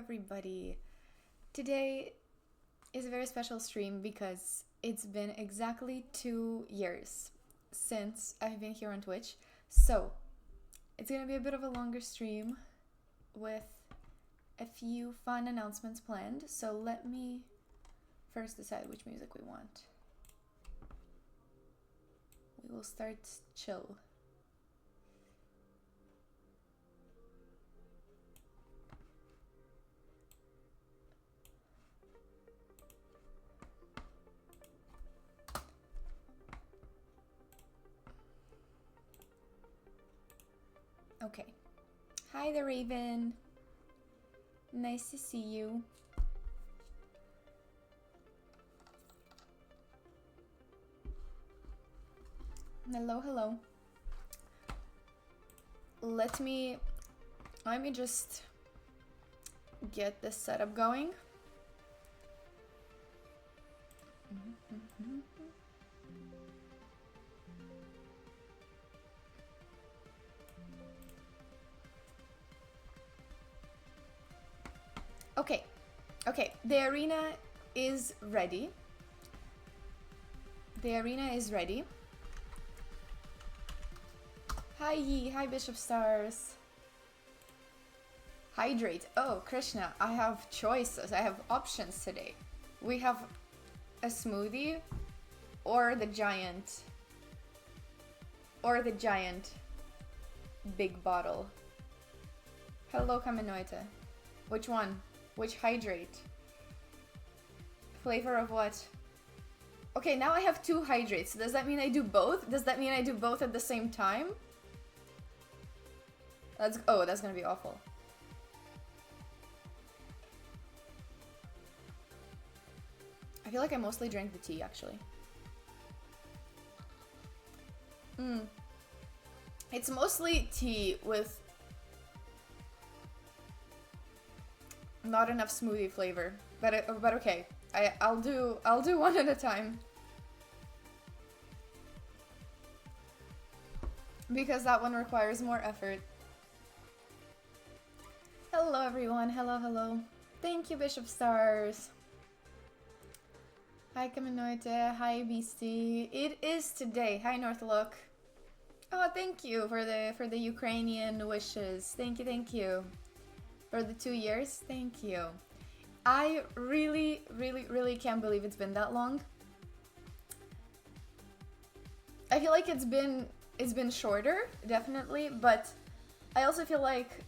everybody. Today is a very special stream because it's been exactly 2 years since I've been here on Twitch. So it's gonna be a bit of a longer stream with a few fun announcements planned. So let me first decide which music we want. We will start chill. Okay. Hi there, Raven. Nice to see you. Hello, hello. Let me just get this setup going. Okay, the arena is ready. The arena is ready. Hi Yi, hi Bishop Stars. Hydrate. Oh, Krishna, I have choices. I have options today. We have a smoothie or the giant big bottle. Hello, Kaminoite. Which one? Which hydrate? Flavor of what? Okay, now I have 2 hydrates. Does that mean I do both? Does that mean I do both at the same time? That's gonna be awful. I feel like I mostly drank the tea, actually. It's mostly tea with not enough smoothie flavor, but okay. I'll do one at a time. Because that one requires more effort. Hello everyone, hello. Thank you, Bishop Stars. Hi Kaminoite, hi Beastie. It is today. Hi Northlook. Oh, thank you for the Ukrainian wishes. Thank you. For the 2 years, thank you. I really can't believe it's been that long. I feel like it's been shorter, definitely, but I also feel like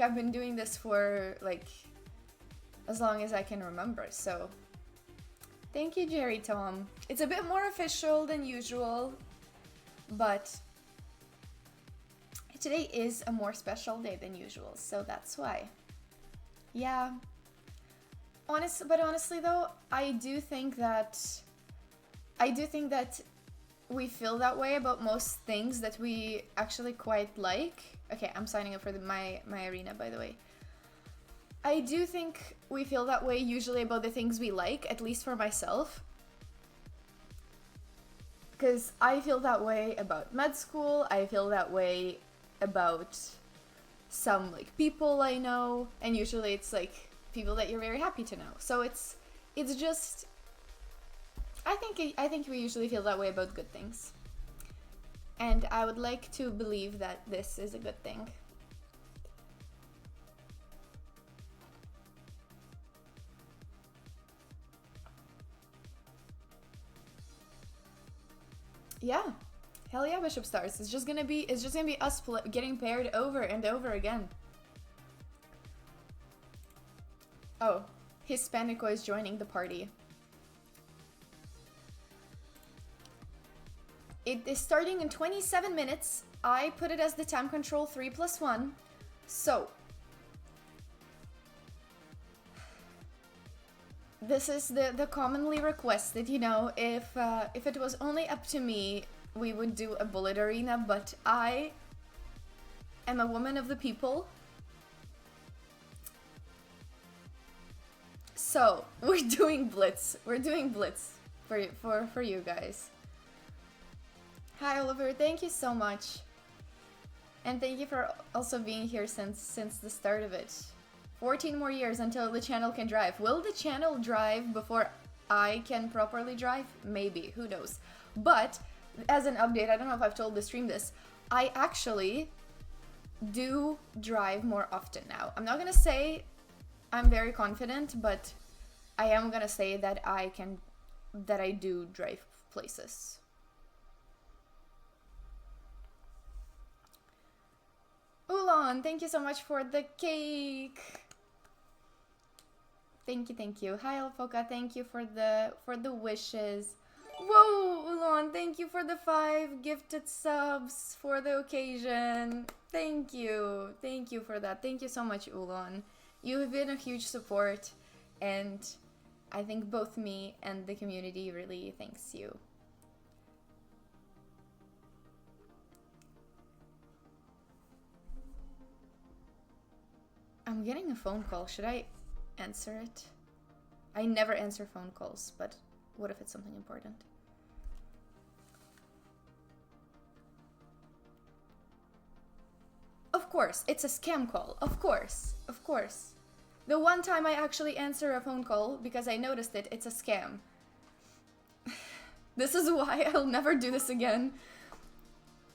I've been doing this for like as long as I can remember. So thank you, Jerry Tom. It's a bit more official than usual, but today is a more special day than usual, so that's why. Yeah. Honestly though, I do think that we feel that way about most things that we actually quite like. Okay, I'm signing up for my arena, by the way. I do think we feel that way usually about the things we like, at least for myself. Because I feel that way about med school, I feel that way about some like people I know, and usually it's like people that you're very happy to know. So it's just I think we usually feel that way about good things. And I would like to believe that this is a good thing. Yeah. Hell yeah, Bishop Stars. It's just gonna be us getting paired over and over again. Oh, Hispanico is joining the party. It is starting in 27 minutes. I put it as the time control 3+1. So this is the commonly requested, you know, if it was only up to me, we would do a bullet arena, but I am a woman of the people. So we're doing blitz. We're doing blitz for you guys. Hi Oliver, thank you so much. And thank you for also being here since the start of it. 14 more years until the channel can drive. Will the channel drive before I can properly drive? Maybe, who knows. But as an update, I don't know if I've told the stream this, I actually do drive more often now. I'm not gonna say I'm very confident, but I am gonna say that I do drive places. Ulan, thank you so much for the cake. Thank you. Hi Alfoka, thank you for the wishes. Whoa, Ulan, thank you for the 5 gifted subs for the occasion. Thank you for that. Thank you so much, Ulan. You have been a huge support, and I think both me and the community really thanks you. I'm getting a phone call. Should I answer it? I never answer phone calls, but what if it's something important? Of course, it's a scam call. Of course. The one time I actually answer a phone call because I noticed it, it's a scam. This is why I'll never do this again.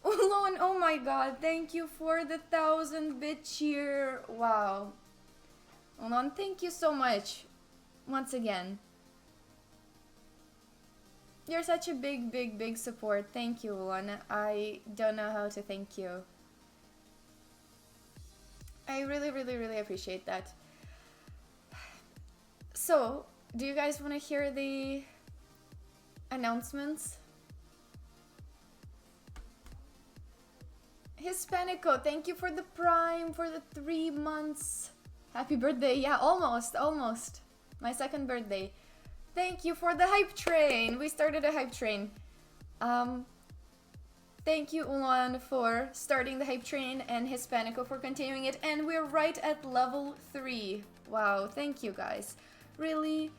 Ulon, oh my god, thank you for the 1000-bit cheer. Wow. Ulon, thank you so much. Once again. You're such a big support. Thank you, Ulon. I don't know how to thank you. I really appreciate that. So, do you guys want to hear the announcements? Hispanico, thank you for the Prime, for the 3 months. Happy birthday. Yeah, almost. My 2nd birthday. Thank you for the hype train. We started a hype train. Thank you, Ulan, for starting the hype train, and Hispanico for continuing it. And we're right at level 3. Wow, thank you guys. Really,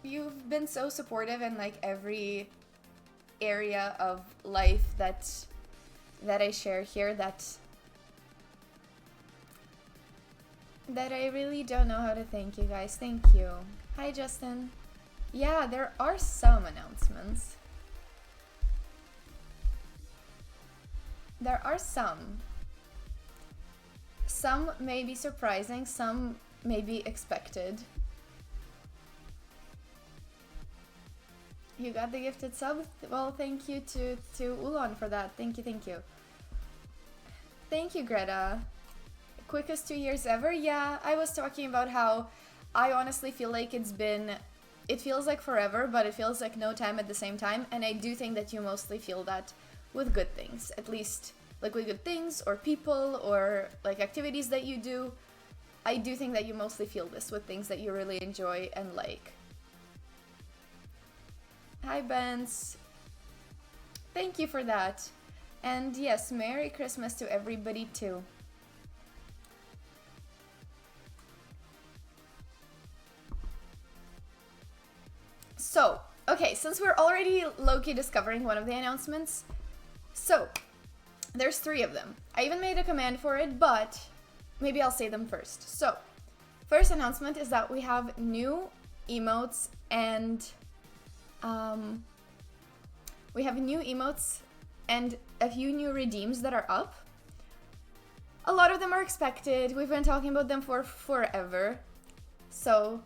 you've been so supportive in like every area of life that I share here that I really don't know how to thank you guys. Thank you. Hi, Justin. Yeah, there are some announcements. There are some. Some may be surprising, some may be expected. You got the gifted sub? Well, thank you to Ulan for that. Thank you. Thank you, Greta. Quickest 2 years ever? Yeah, I was talking about how I honestly feel like it feels like forever, but it feels like no time at the same time, and I do think that you mostly feel that with good things, at least like with good things or people or like activities that you do. I do think that you mostly feel this with things that you really enjoy and like. Hi, Benz. Thank you for that. And yes, Merry Christmas to everybody too. So, okay, since we're already low-key discovering one of the announcements, so there's 3 of them. I even made a command for it, but maybe I'll say them first. So, first announcement is that we have new emotes and a few new redeems that are up. A lot of them are expected. We've been talking about them for forever. So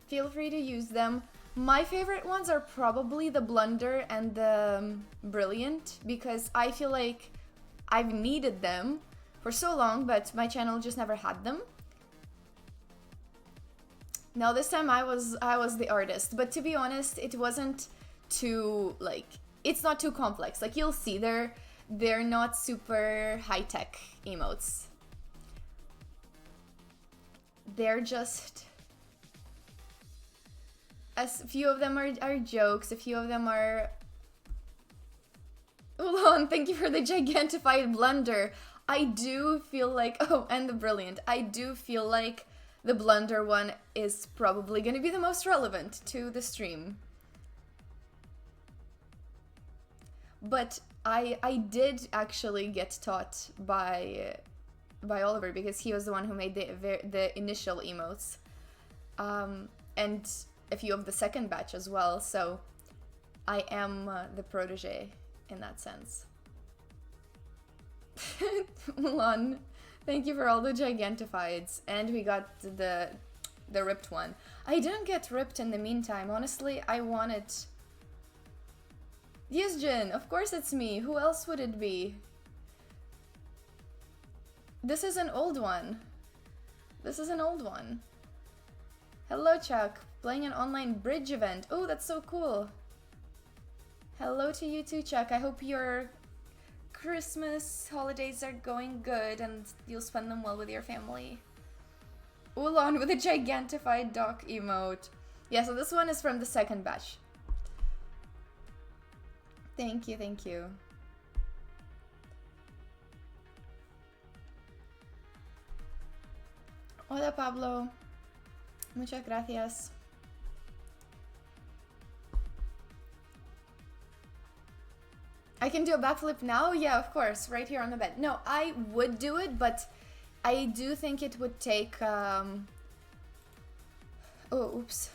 feel free to use them. My favorite ones are probably the Blunder and the Brilliant, because I feel like I've needed them for so long, but my channel just never had them. Now this time I was the artist, but to be honest, it wasn't too like, it's not too complex. Like you'll see, they're not super high-tech emotes. They're just, a few of them are jokes, a few of them are... Ulon, thank you for the gigantified Blunder. I do feel like, oh, and the Brilliant. I do feel like the Blunder one is probably going to be the most relevant to the stream. But I did actually get taught by Oliver, because he was the one who made the initial emotes, and a few of the second batch as well. So I am the protege in that sense. Mulan, thank you for all the gigantifieds, and we got the ripped one. I didn't get ripped in the meantime. Honestly, I wanted. Yes, Jin, of course it's me. Who else would it be? This is an old one. This is an old one. Hello, Chuck. Playing an online bridge event. Oh, that's so cool. Hello to you too, Chuck. I hope your Christmas holidays are going good and you'll spend them well with your family. Ulan with a gigantified dock emote. Yeah, so this one is from the second batch. Thank you, thank you. Hola, Pablo. Muchas gracias. I can do a backflip now? Yeah, of course, right here on the bed. No, I would do it, but I do think it would take, oh, oops.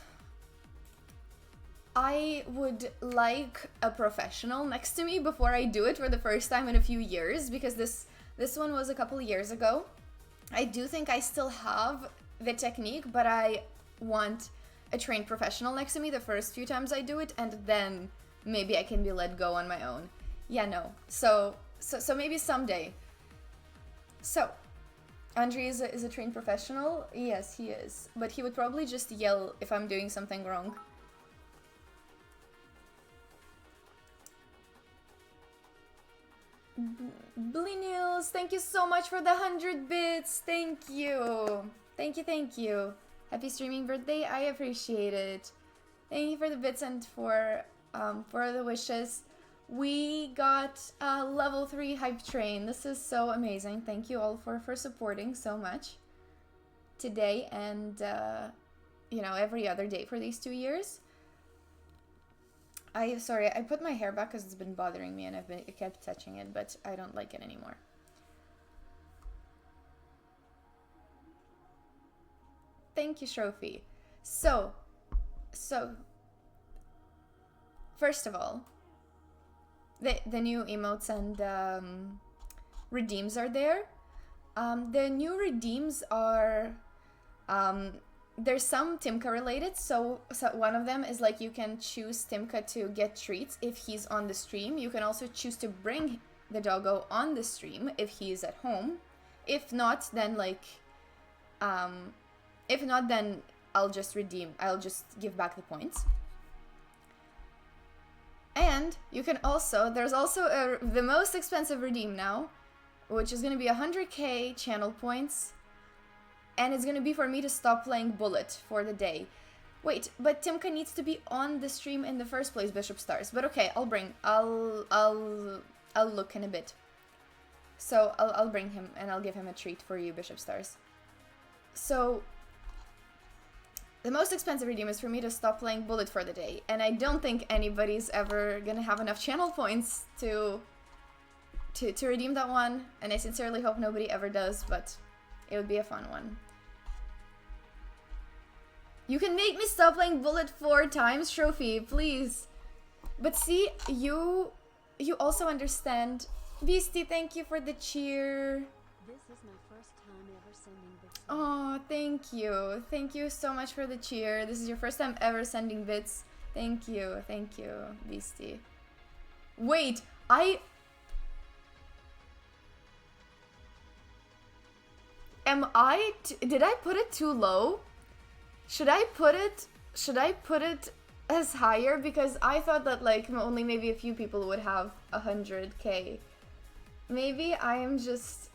I would like a professional next to me before I do it for the first time in a few years, because this one was a couple of years ago. I do think I still have the technique, but I want a trained professional next to me the first few times I do it, and then maybe I can be let go on my own. Yeah, no. So maybe someday. So, Andre is a trained professional? Yes, he is. But he would probably just yell if I'm doing something wrong. Blinius, thank you so much for the 100 bits. Thank you. Thank you, thank you. Happy streaming birthday. I appreciate it. Thank you for the bits and for the wishes. We got a level 3 hype train. This is so amazing. Thank you all for supporting so much today and you know, every other day for these 2 years. Sorry, I put my hair back because it's been bothering me and I kept touching it, but I don't like it anymore. Thank you, Trophy. So, first of all, the new emotes and redeems are there. The new redeems are there's some Timka related, so one of them is like you can choose Timka to get treats if he's on the stream. You can also choose to bring the doggo on the stream if he's at home. If not, then I'll just give back the points. And you can also, there's also the most expensive redeem now, which is going to be 100k channel points. And it's gonna be for me to stop playing Bullet for the day. Wait, but Timka needs to be on the stream in the first place, Bishop Stars. But okay, I'll look in a bit. So I'll bring him and I'll give him a treat for you, Bishop Stars. So the most expensive redeem is for me to stop playing Bullet for the day. And I don't think anybody's ever gonna have enough channel points to redeem that one. And I sincerely hope nobody ever does, but it would be a fun one. You can make me stop playing Bullet 4 times, Trophy, please. But see, you also understand. Beastie, thank you for the cheer. This is my first time ever sending bits. Oh, thank you. Thank you so much for the cheer. This is your first time ever sending bits. Thank you, Beastie. Wait, did I put it too low? Should I put it as higher? Because I thought that like only maybe a few people would have 100k. Maybe I just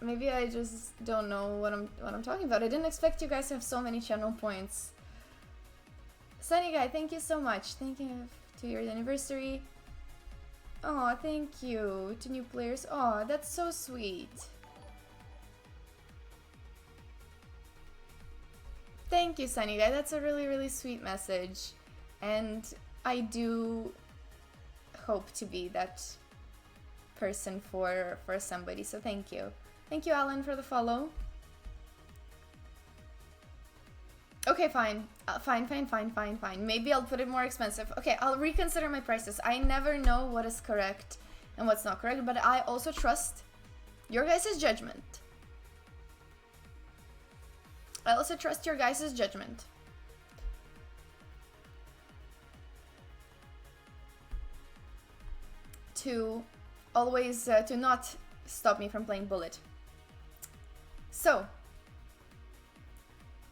don't know what I'm talking about. I didn't expect you guys to have so many channel points. Sunny Guy, thank you so much. Thank you. 2 years anniversary. Oh, thank you to new players. Oh, that's so sweet. Thank you, Sunny Guy. That's a really, really sweet message. And I do hope to be that person for somebody. So thank you. Thank you, Alan, for the follow. Okay, fine. Fine. Maybe I'll put it more expensive. Okay, I'll reconsider my prices. I never know what is correct and what's not correct, but I also trust your guys' judgment. I also trust your guys' judgment. To always, to not stop me from playing Bullet. So,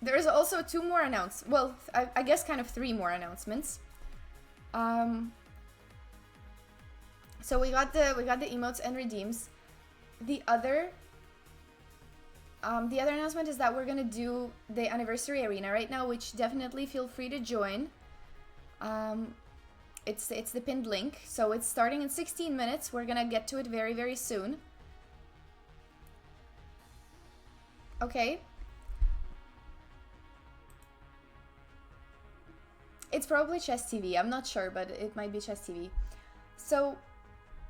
there's also 2 more announcements. Well, I guess kind of 3 more announcements. So we got the emotes and redeems. The other announcement is that we're gonna do the anniversary arena right now, which definitely feel free to join. It's the pinned link, so it's starting in 16 minutes. We're gonna get to it very, very soon. Okay. It's probably Chess TV. I'm not sure, but it might be Chess TV. So,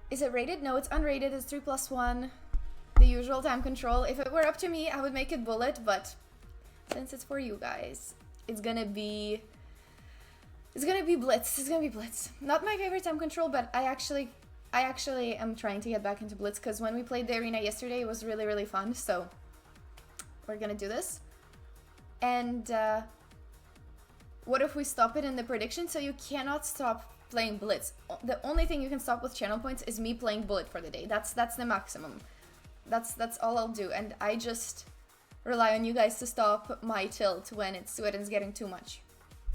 is it rated? No, it's unrated. It's 3+1. The usual time control. If it were up to me, I would make it Bullet, but since it's for you guys, it's gonna be Blitz. It's gonna be Blitz. Not my favorite time control, but I actually am trying to get back into Blitz because when we played the arena yesterday, it was really, really fun. So we're gonna do this. And what if we stop it in the prediction? So you cannot stop playing Blitz. The only thing you can stop with channel points is me playing Bullet for the day. That's the maximum. That's all I'll do. And I just rely on you guys to stop my tilt when it's getting too much.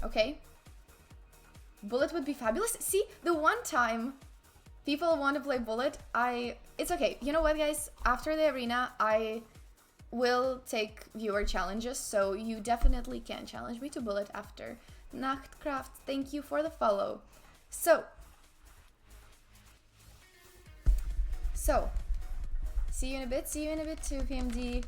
Okay? Bullet would be fabulous. See, the one time people want to play Bullet, it's okay. You know what, guys? After the arena, I will take viewer challenges, so you definitely can challenge me to Bullet after. Nachtcraft, thank you for the follow. So, see you in a bit too, PMD.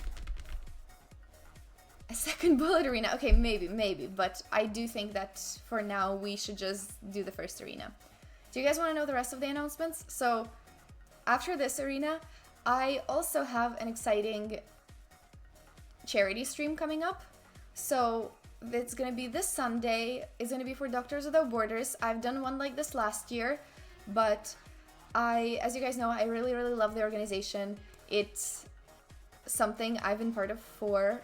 A second Bullet arena. Okay, maybe, but I do think that for now we should just do the first arena. Do you guys want to know the rest of the announcements? So, after this arena, I also have an exciting charity stream coming up. So, it's gonna be this Sunday. It's gonna be for Doctors Without Borders. I've done one like this last year, but as you guys know, I really, really love the organization. It's something I've been part of for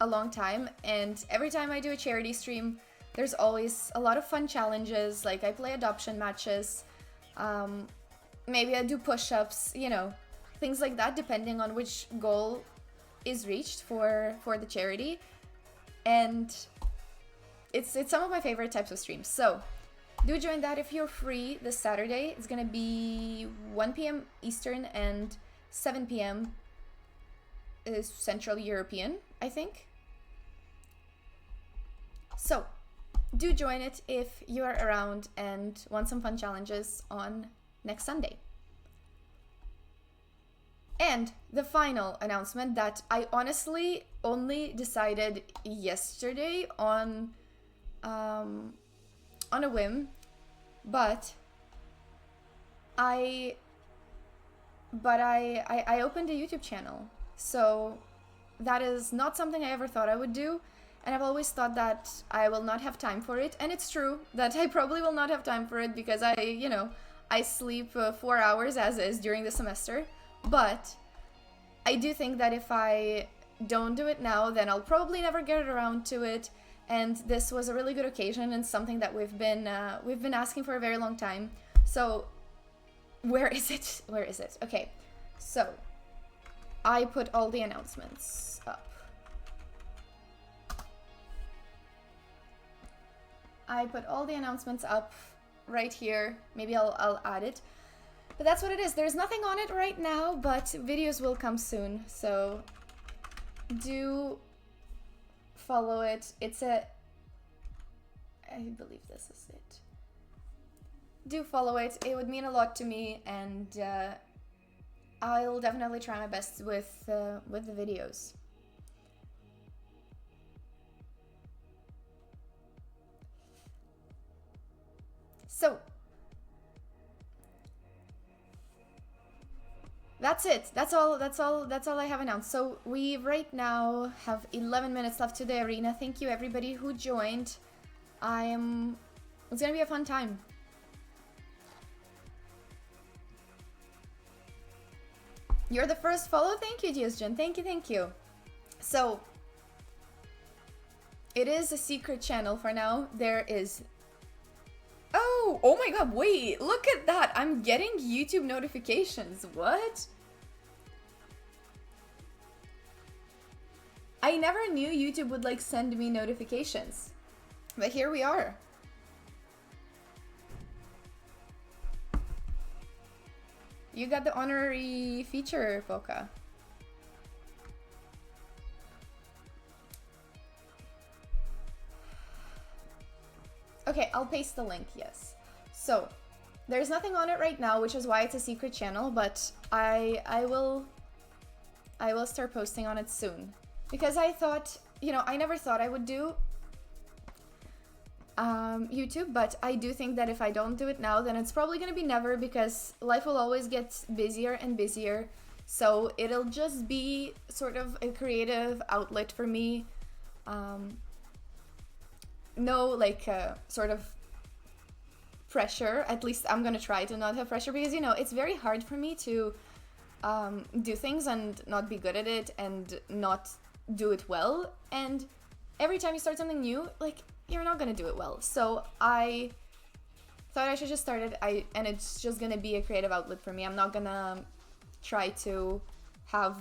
a long time, and every time I do a charity stream, there's always a lot of fun challenges. Like I play adoption matches, maybe I do push-ups, you know, things like that, depending on which goal is reached for the charity. And it's some of my favorite types of streams. So do join that if you're free this Saturday. It's gonna be 1 p.m. Eastern and 7 p.m. is Central European, I think. So do join it if you are around and want some fun challenges on next Sunday. And the final announcement that I honestly only decided yesterday on a whim, but I opened a YouTube channel. So that is not something I ever thought I would do, and I've always thought that I will not have time for it, and it's true that I probably will not have time for it because I sleep 4 hours as is during the semester. But I do think that if I don't do it now, then I'll probably never get around to it. And this was a really good occasion and something that we've been asking for a very long time. So where is it? Where is it? Okay, so I put all the announcements up. I put all the announcements up right here. Maybe I'll add it. But that's what it is. There's nothing on it right now, but videos will come soon. So do follow it. I believe this is it. Do follow it. It would mean a lot to me, and I'll definitely try my best with the videos. So that's it. That's all I have announced. So we right now have 11 minutes left to the arena. Thank you everybody who joined. It's gonna be a fun time. You're the first follow. Thank you, Diosgen. Thank you. So it is a secret channel for now. There is... Oh my god, wait, look at that. I'm getting YouTube notifications. What? I never knew YouTube would like send me notifications. But here we are. You got the honorary feature, Foka. Okay, I'll paste the link, yes. So, there's nothing on it right now, which is why it's a secret channel, but I will start posting on it soon. Because I thought, you know, I never thought I would do YouTube, but I do think that if I don't do it now, then it's probably gonna be never, because life will always get busier and busier. So it'll just be sort of a creative outlet for me. No, like, sort of pressure. At least I'm gonna try to not have pressure, because, you know, it's very hard for me to do things and not be good at it and not do it well. And every time you start something new, like, you're not gonna do it well. So I thought I should just start it, and it's just gonna be a creative outlet for me. I'm not gonna try to have,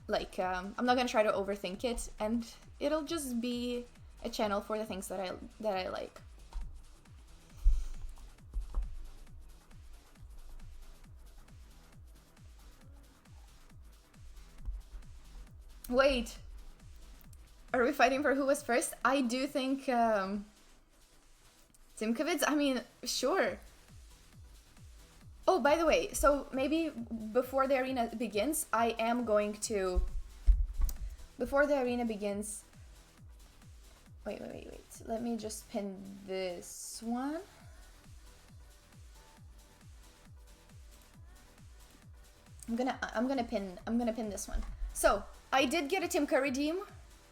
like, I'm not gonna try to overthink it, and it'll just be a channel for the things that I like. Wait, are we fighting for who was first? I do think Timkovitz, I mean, sure. Oh, by the way, so maybe before the arena begins, before the arena begins, wait, let me just pin this one. I'm gonna pin this one. So, I did get a Timka redeem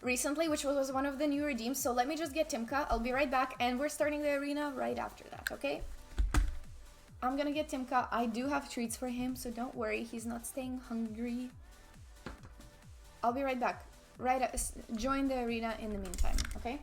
recently, which was one of the new redeems, so let me just get Timka. I'll be right back, and we're starting the arena right after that, okay? I'm gonna get Timka. I do have treats for him, so don't worry, he's not staying hungry. I'll be right back. Join the arena in the meantime, okay?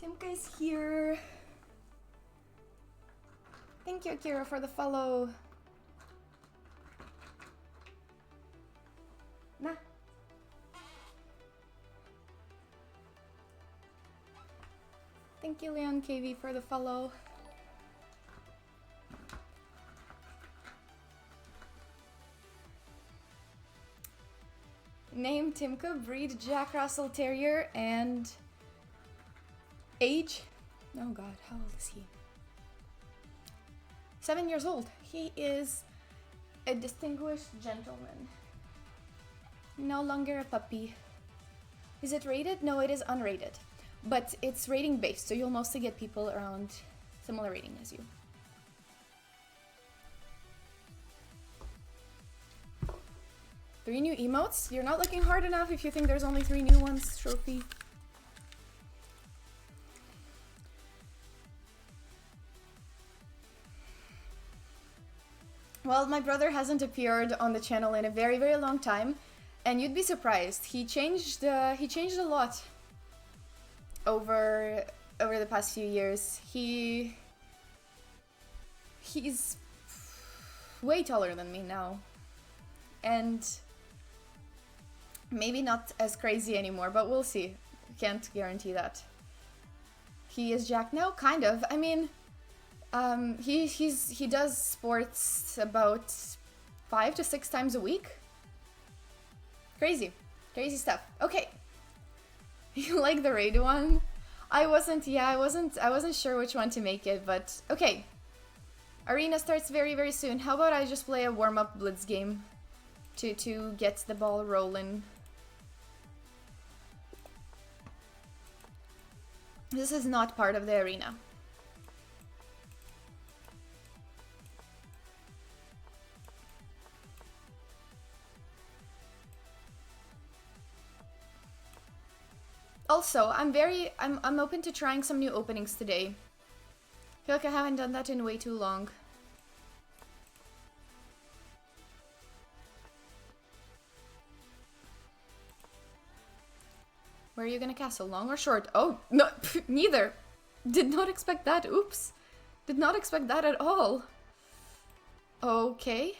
Timka is here. Thank you, Akira, for the follow. Nah. Thank you, Leon KV, for the follow. Name Timka, breed Jack Russell Terrier, and age? Oh god, how old is he? 7 years old. He is a distinguished gentleman. No longer a puppy. Is it rated? No, it is unrated. But it's rating based, so you'll mostly get people around similar rating as you. Three new emotes? You're not looking hard enough if you think there's only 3 new ones, Trophy. Well, my brother hasn't appeared on the channel in a very, very long time, and you'd be surprised. He changed a lot over the past few years. He He's way taller than me now. And maybe not as crazy anymore, but we'll see. Can't guarantee that. He is jacked now, kind of. I mean, he does sports about 5 to 6 times a week. Crazy stuff. Okay. You like the raid one? I wasn't sure which one to make it, but okay. Arena starts very, very soon. How about I just play a warm-up blitz game to get the ball rolling? This is not part of the arena. Also, I'm open to trying some new openings today. I feel like I haven't done that in way too long. Where are you gonna castle? Long or short? Oh, no, neither. Did not expect that. Oops. Did not expect that at all. Okay.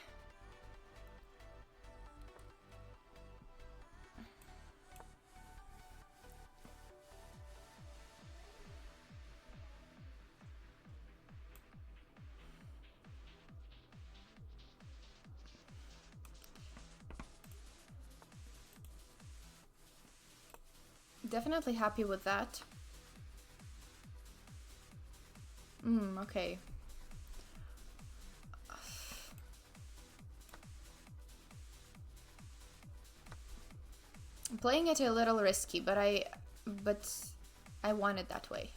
Definitely happy with that. Okay. I'm playing it a little risky, but I want it that way.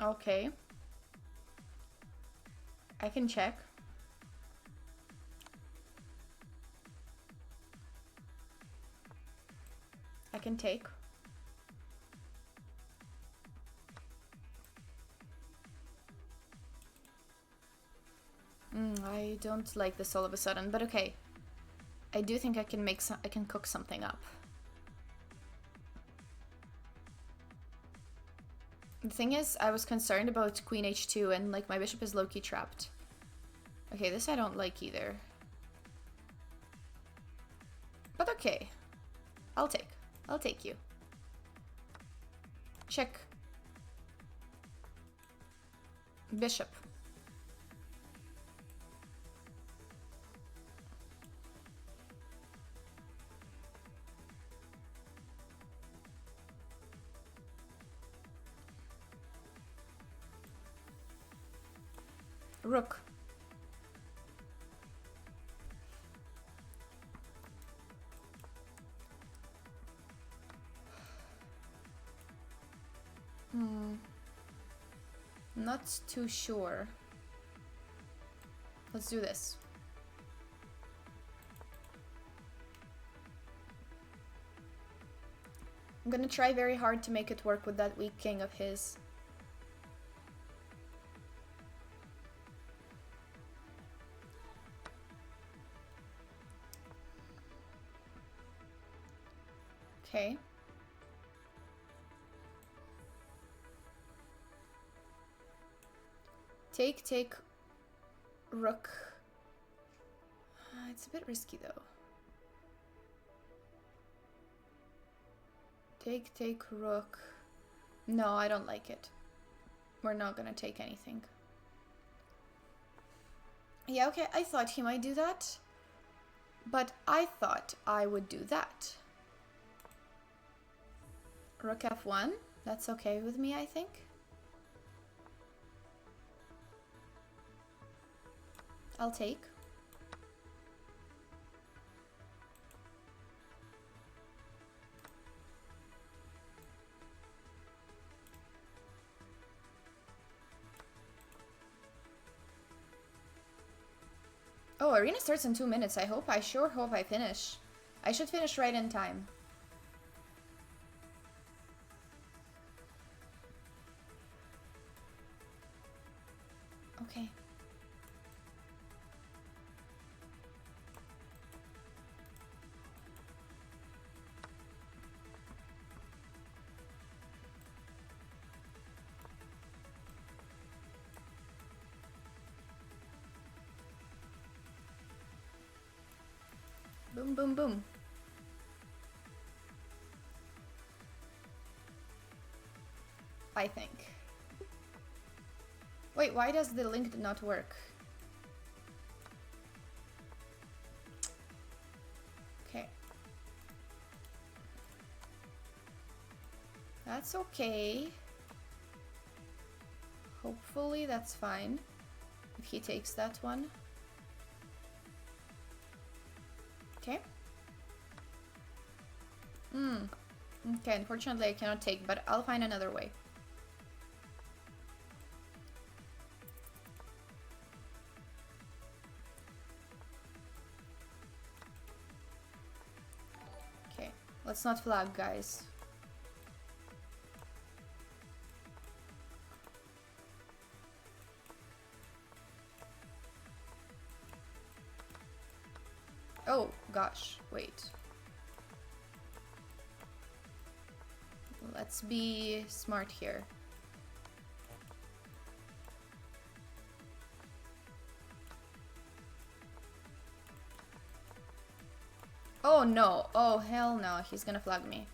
Okay. I can check. I can take. I don't like this all of a sudden, but okay. I do think I can I can cook something up. The thing is, I was concerned about Queen H2 and like my bishop is low-key trapped. Okay, this I don't like either. But okay. I'll take you. Check. Bishop. Rook. Not too sure. Let's do this. I'm gonna try very hard to make it work with that weak king of his. Okay. Take, rook. It's a bit risky though. Take, rook. No, I don't like it. We're not gonna take anything. Yeah, okay, I thought he might do that. But I thought I would do that. Rook F1. That's okay with me, I think. I'll take. Oh, arena starts in 2 minutes. I sure hope I finish. I should finish right in time. boom, boom. I think. Wait, why does the link not work? Okay. That's okay. Hopefully that's fine. If he takes that one. Okay. Okay, unfortunately I cannot take, but I'll find another way. Okay, let's not flag, guys. Oh, gosh, wait. Let's be smart here. Oh no, oh hell no, he's gonna flag me.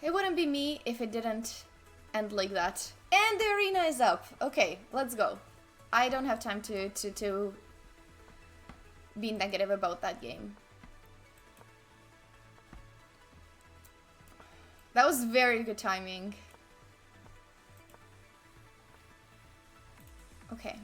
It wouldn't be me if it didn't end like that. And the arena is up. Okay, let's go. I don't have time to be negative about that game. That was very good timing. Okay.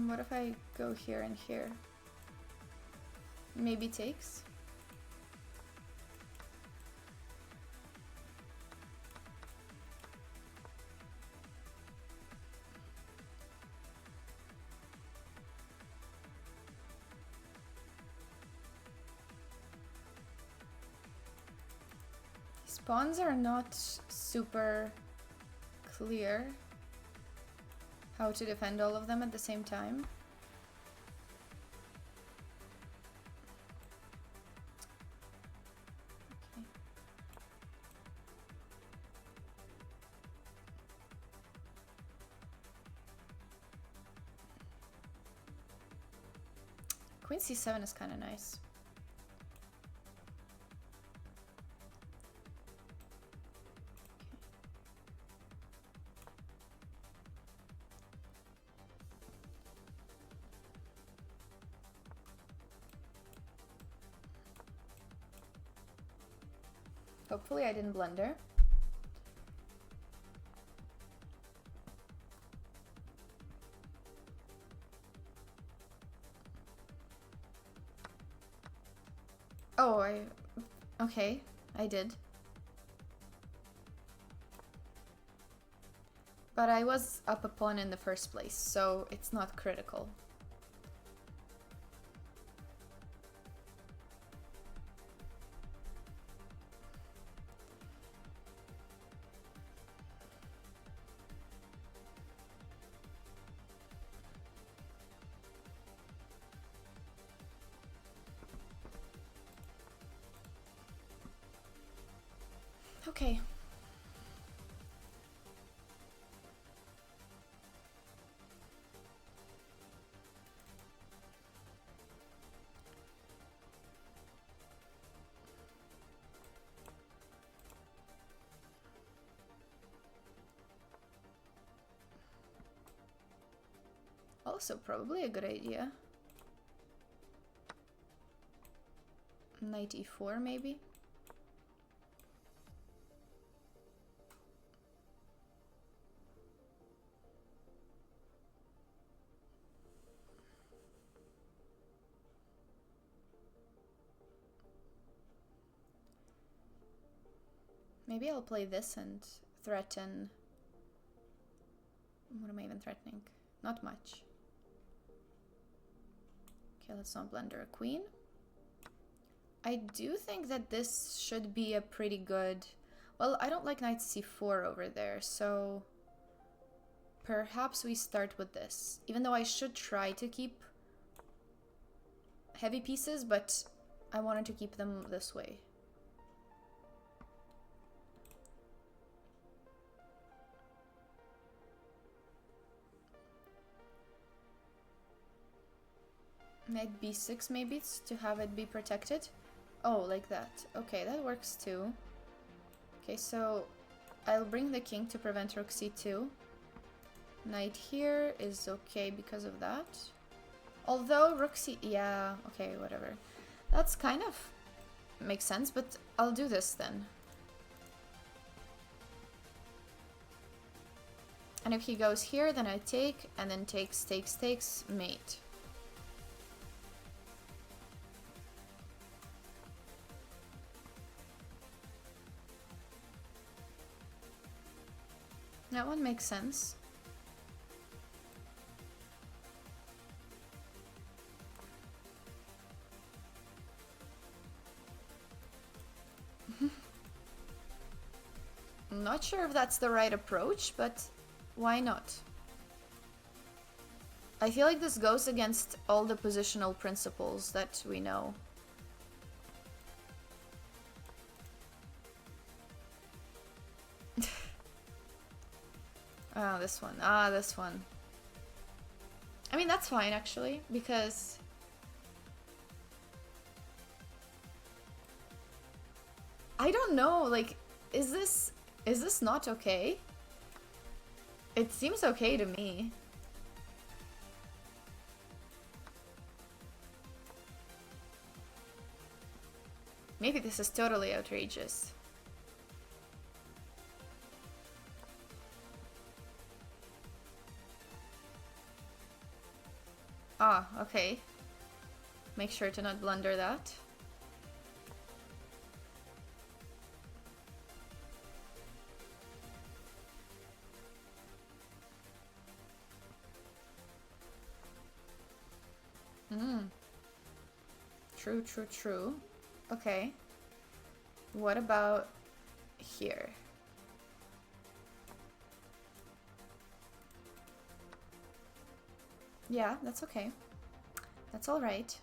What if I go here and here? Maybe takes? Spawns are not super clear. How to defend all of them at the same time. Okay. Queen c7 is kind of nice. Hopefully I didn't blunder. Oh, okay, I did. But I was up a pawn in the first place, so it's not critical. Okay. Also, probably a good idea. Knight e4, maybe? Maybe I'll play this and threaten... What am I even threatening? Not much. Okay, let's not blunder a queen. I do think that this should be a pretty good... Well, I don't like knight c4 over there, so... Perhaps we start with this. Even though I should try to keep heavy pieces, but I wanted to keep them this way. Knight b6 maybe, to have it be protected. Oh, like that. Okay, that works too. Okay, so I'll bring the king to prevent rook c2. Knight here is okay because of that. Although rook c... yeah, okay, whatever. That's kind of... makes sense, but I'll do this then. And if he goes here, then I take, and then takes, takes, takes, mate. That one makes sense. I'm not sure if that's the right approach, but why not? I feel like this goes against all the positional principles that we know. Ah, this one. Ah, this one. I mean, that's fine, actually, because... I don't know, like, is this not okay? It seems okay to me. Maybe this is totally outrageous. Ah, okay. Make sure to not blunder that. True, true, true. Okay. What about here? Yeah, that's okay. That's all right.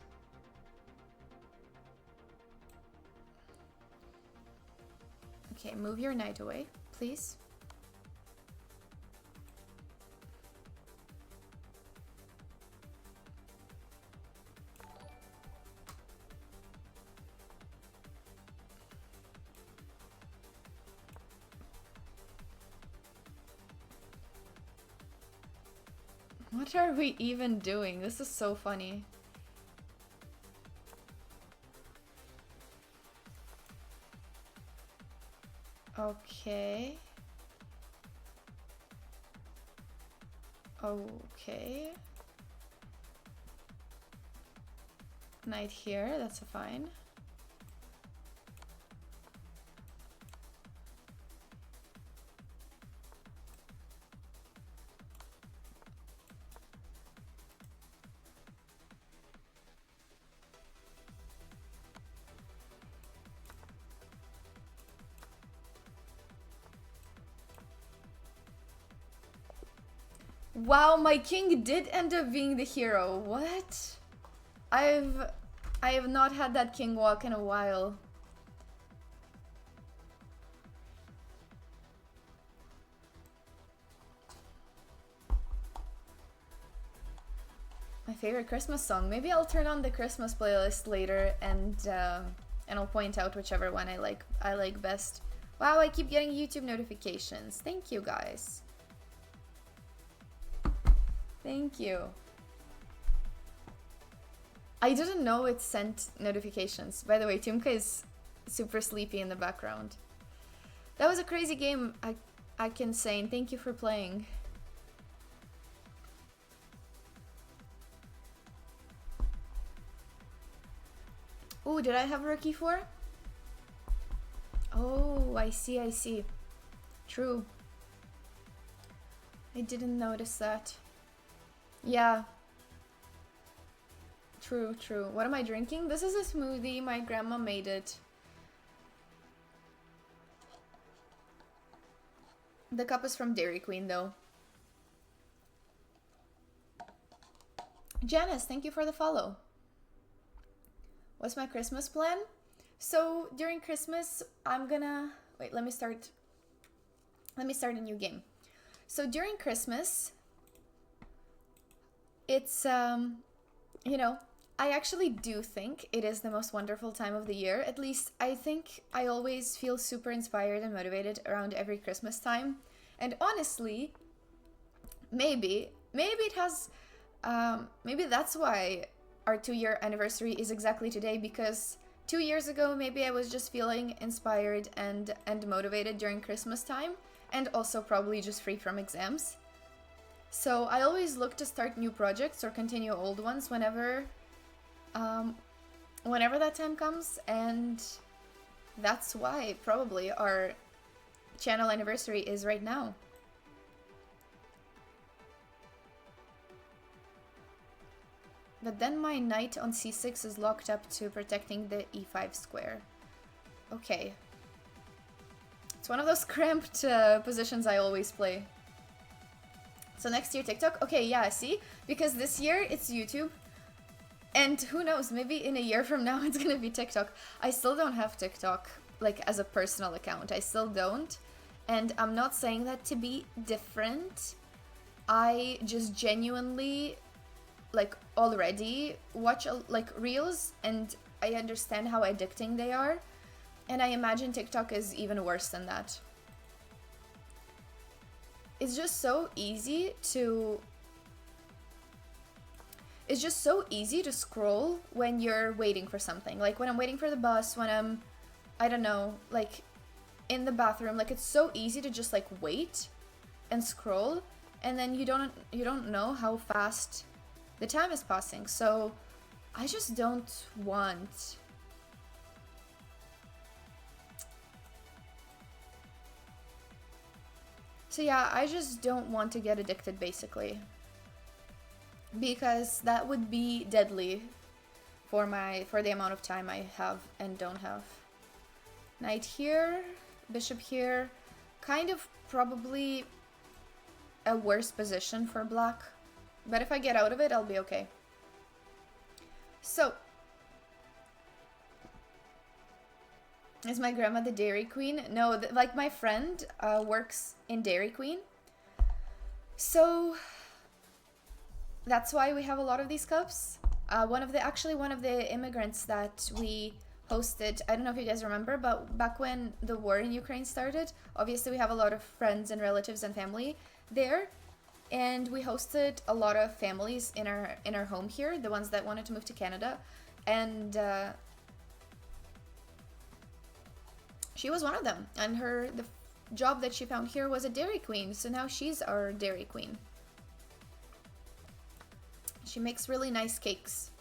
Okay, move your knight away, please. What are we even doing? This is so funny. Okay. Okay. Knight here, that's fine. Wow, my king did end up being the hero. What? I have not had that king walk in a while. My favorite Christmas song. Maybe I'll turn on the Christmas playlist later and I'll point out whichever one I like best. Wow, I keep getting YouTube notifications. Thank you guys. Thank you. I didn't know it sent notifications. By the way, Tumka is super sleepy in the background. That was a crazy game, I can say, and thank you for playing. Ooh, did I have rook e4? Oh, I see, I see. True. I didn't notice that. Yeah, true, true. What am I drinking? This is a smoothie. My grandma made it. The cup is from Dairy Queen, though. Janice, thank you for the follow. What's my Christmas plan? So during Christmas, I'm gonna wait. Let me start. Let me start a new game. So during Christmas, it's you know, I actually do think it is the most wonderful time of the year. At least I think I always feel super inspired and motivated around every Christmas time. And honestly, maybe it has maybe that's why our 2-year anniversary is exactly today, because 2 years ago maybe I was just feeling inspired and motivated during Christmas time, and also probably just free from exams. So I always look to start new projects or continue old ones um, whenever that time comes, and that's why probably our channel anniversary is right now. But then my knight on c6 is locked up to protecting the e5 square. Okay. It's one of those cramped positions I always play. So next year TikTok? Okay, yeah, see? Because this year it's YouTube. And who knows, maybe in a year from now it's gonna be TikTok. I still don't have TikTok, like, as a personal account. I still don't. And I'm not saying that to be different. I just genuinely, like, already watch like reels, and I understand how addicting they are, and I imagine TikTok is even worse than that. It's just so easy to scroll when you're waiting for something, like when I'm waiting for the bus, when I'm, I don't know, like in the bathroom. Like, it's so easy to just like wait and scroll, and then you don't know how fast the time is passing. So I just don't want. So yeah, I just don't want to get addicted, basically, because that would be deadly for the amount of time I have and don't have. Knight here, bishop here, kind of probably a worse position for black, but if I get out of it, I'll be okay. So, is my grandma the Dairy Queen? No, like, my friend works in Dairy Queen, so that's why we have a lot of these cups. One of the immigrants that we hosted, I don't know if you guys remember, but back when the war in Ukraine started, obviously we have a lot of friends and relatives and family there, and we hosted a lot of families in our home here, the ones that wanted to move to Canada, and she was one of them, and the job that she found here was a Dairy Queen, so now she's our Dairy Queen. She makes really nice cakes.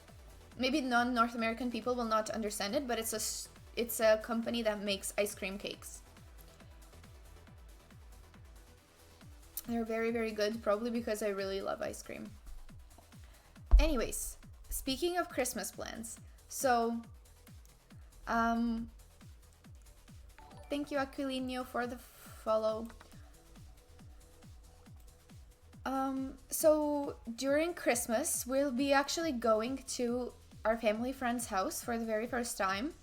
Maybe non-North American people will not understand it, but it's a company that makes ice cream cakes. They're very, very good, probably because I really love ice cream. Anyways, speaking of Christmas plans, so thank you, Aquilino, for the follow. So during Christmas, we'll be actually going to our family friend's house for the very first time,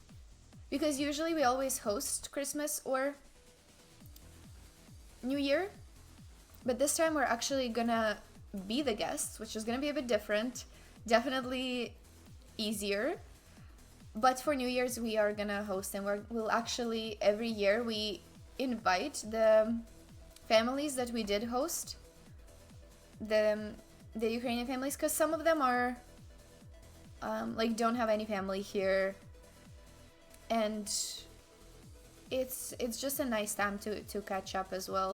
because usually we always host Christmas or New Year, but this time we're actually gonna be the guests, which is gonna be a bit different, definitely easier. But for New Year's, we are gonna host, and we'll actually, every year we invite the families that we did host, the Ukrainian families, because some of them are like, don't have any family here, and it's just a nice time to catch up as well.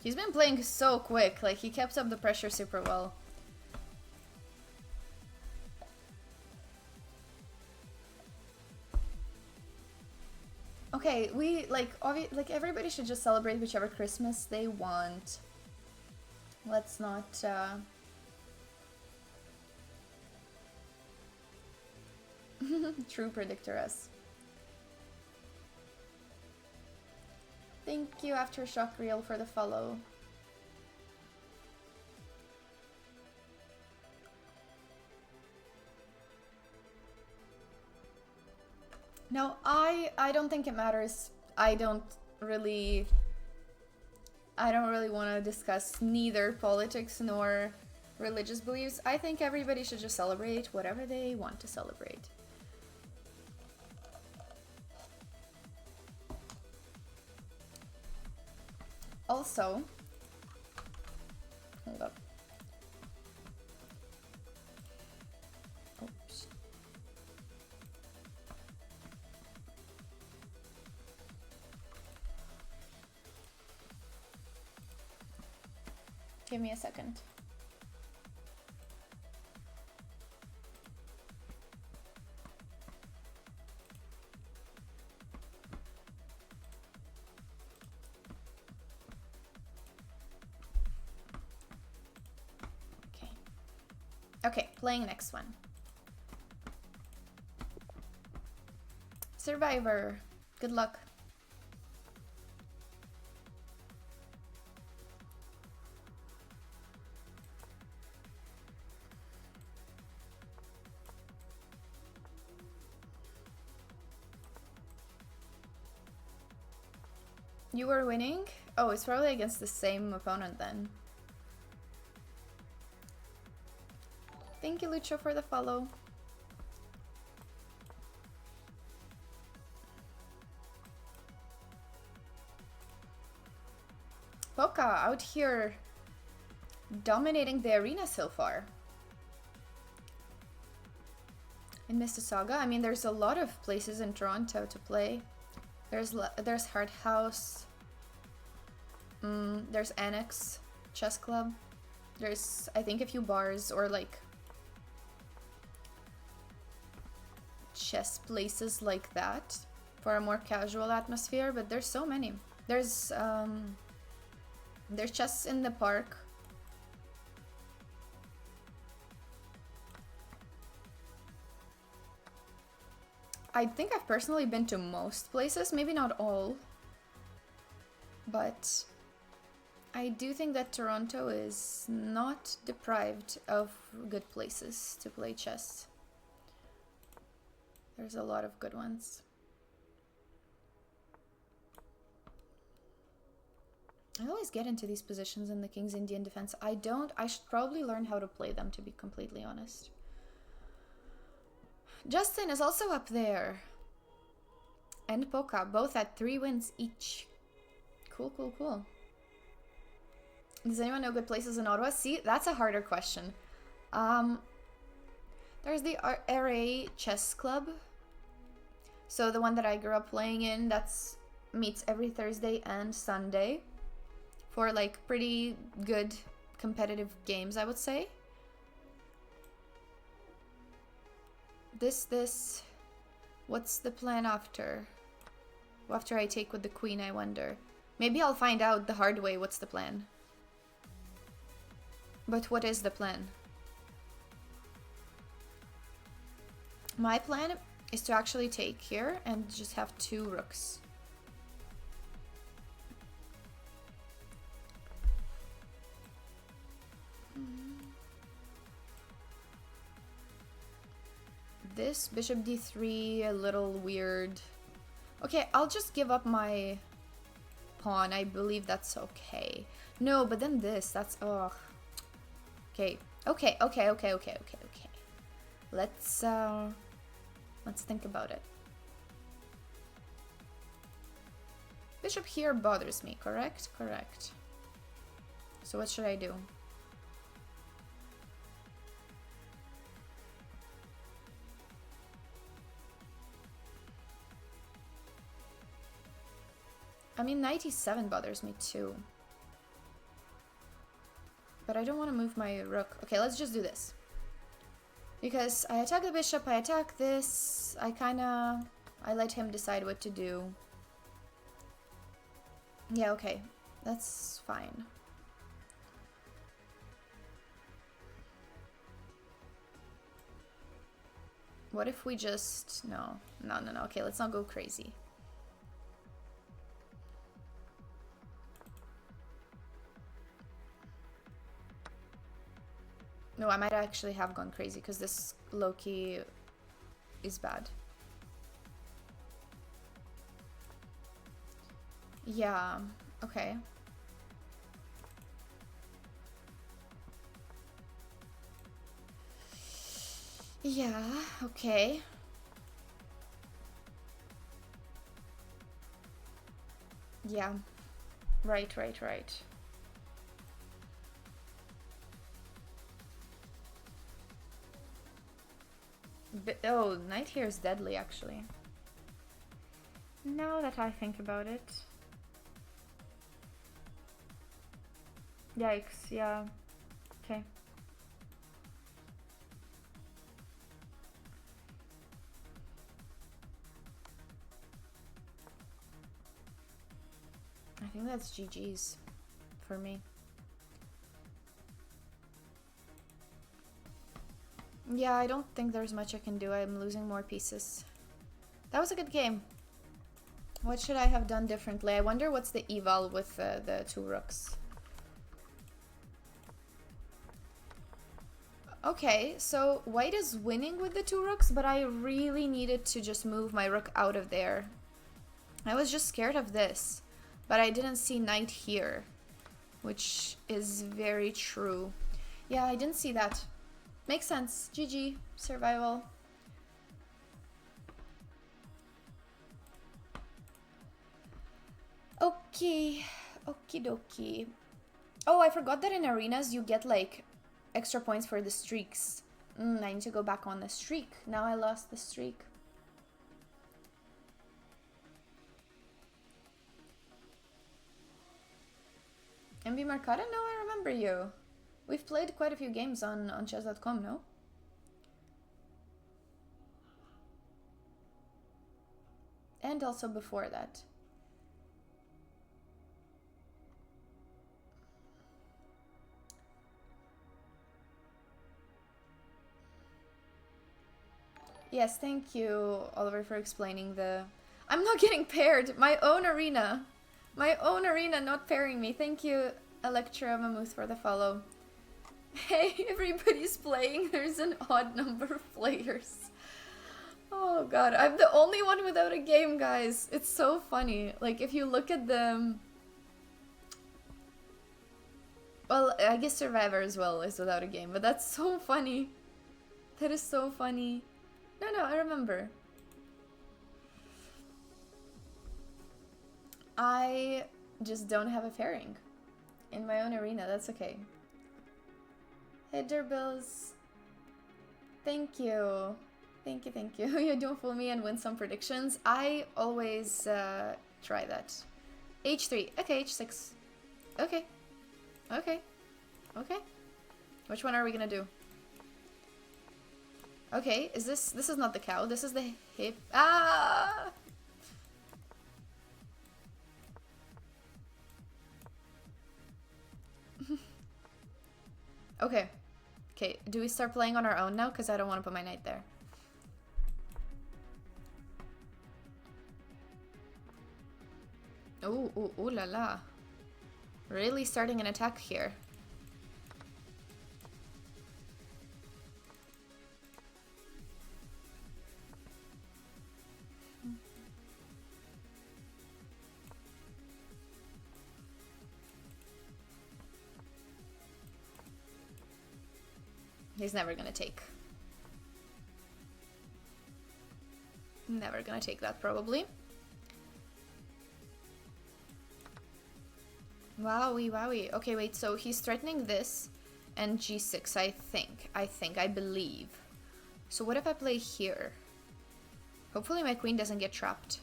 He's been playing so quick, like he kept up the pressure super well. Okay, we like everybody should just celebrate whichever Christmas they want. Let's not True Predictoress. Thank you, Aftershock Reel, for the follow. No, I don't think it matters. I don't really want to discuss neither politics nor religious beliefs. I think everybody should just celebrate whatever they want to celebrate. Also, hold up. Oops. Give me a second. Okay, playing next one. Survivor. Good luck. You were winning? Oh, it's probably against the same opponent then. Thank you, Lucho, for the follow. Poca out here dominating the arena so far. In Mississauga, I mean, there's a lot of places in Toronto to play. There's Hard House. There's Annex Chess Club. There's, I think, a few bars or like chess places like that for a more casual atmosphere, but there's so many. There's chess in the park. I think I've personally been to most places, maybe not all, but I do think that Toronto is not deprived of good places to play chess. There's a lot of good ones. I always get into these positions in the King's Indian Defense. I don't. I should probably learn how to play them, to be completely honest. Justin is also up there. And Poca, both at 3 wins each. Cool, cool, cool. Does anyone know good places in Ottawa? See, that's a harder question. There's the RA Chess Club. So the one that I grew up playing in, that's meets every Thursday and Sunday for like pretty good competitive games, I would say. What's the plan after? After I take with the queen, I wonder. Maybe I'll find out the hard way what's the plan. But what is the plan? My plan is to actually take here and just have 2 rooks. This bishop d3, a little weird. Okay, I'll just give up my pawn. I believe that's okay. No, but then this, that's, ugh. Okay, okay. Let's think about it. Bishop here bothers me, correct? Correct. So what should I do? I mean, knight e7 bothers me too. but I don't want to move my rook. Okay, let's just do this. Because I attack the bishop, I attack this. I let him decide what to do. Yeah, okay. That's fine. What if we just... No. Okay, let's not go crazy. No, I might actually have gone crazy because this low-key is bad. Yeah, okay. Yeah, okay. Yeah. Right. Oh, knight here is deadly, actually. Now that I think about it. Yikes, yeah. Okay. I think that's GG's for me. Yeah, I don't think there's much I can do. I'm losing more pieces. That was a good game. What should I have done differently? I wonder what's the eval with the two rooks. Okay, so white is winning with the two rooks, but I really needed to just move my rook out of there. I was just scared of this, but I didn't see knight here, which is very true. Yeah, I didn't see that. Makes sense. GG. Survival. Okay. Okie dokie. Oh, I forgot that in arenas you get like extra points for the streaks. I need to go back on the streak. Now I lost the streak. MB Mercado? No, I remember you. We've played quite a few games on chess.com, no? And also before that. Yes, thank you, Oliver, for explaining the... I'm not getting paired! My own arena! My own arena not pairing me. Thank you, Electra Mammoth, for the follow. Hey, everybody's playing. There's an odd number of players. Oh god, I'm the only one without a game, guys. It's so funny. Like, if you look at them... Well, I guess Survivor as well is without a game, but that's so funny. That is so funny. No, I remember. I just don't have a pairing in my own arena. That's okay. Hey, Durbills. Thank you. Thank you. You don't fool me and win some predictions. I always try that. H3. Okay, H6. Okay. Which one are we gonna do? Okay, is this is not the cow, this is the hip. Ah! Okay, do we start playing on our own now? Because I don't want to put my knight there. Ooh la la. Really starting an attack here. He's never gonna take. Never gonna take that, probably. Wowie. Okay, wait, so he's threatening this and g6, I believe. So what if I play here? Hopefully my queen doesn't get trapped.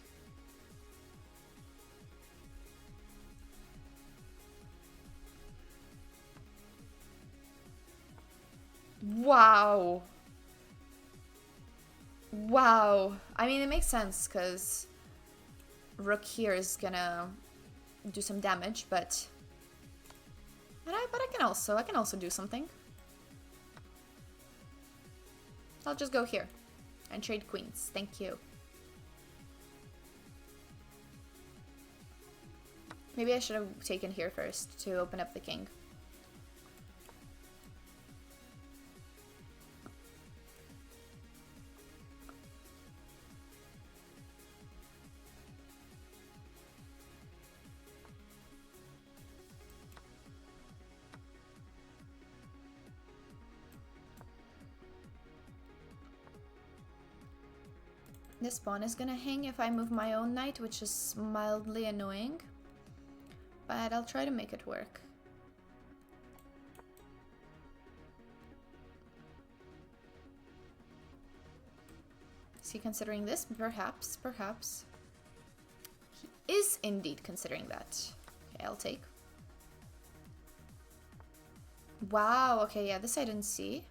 Wow. Wow. I mean, it makes sense because rook here is gonna do some damage, but I can also do something. I'll just go here and trade queens. Thank you. Maybe I should have taken here first to open up the king. This pawn is gonna hang if I move my own knight, which is mildly annoying. But I'll try to make it work. Is he considering this? Perhaps, perhaps. He is indeed considering that. Okay, I'll take. Wow, okay, yeah, this I didn't see.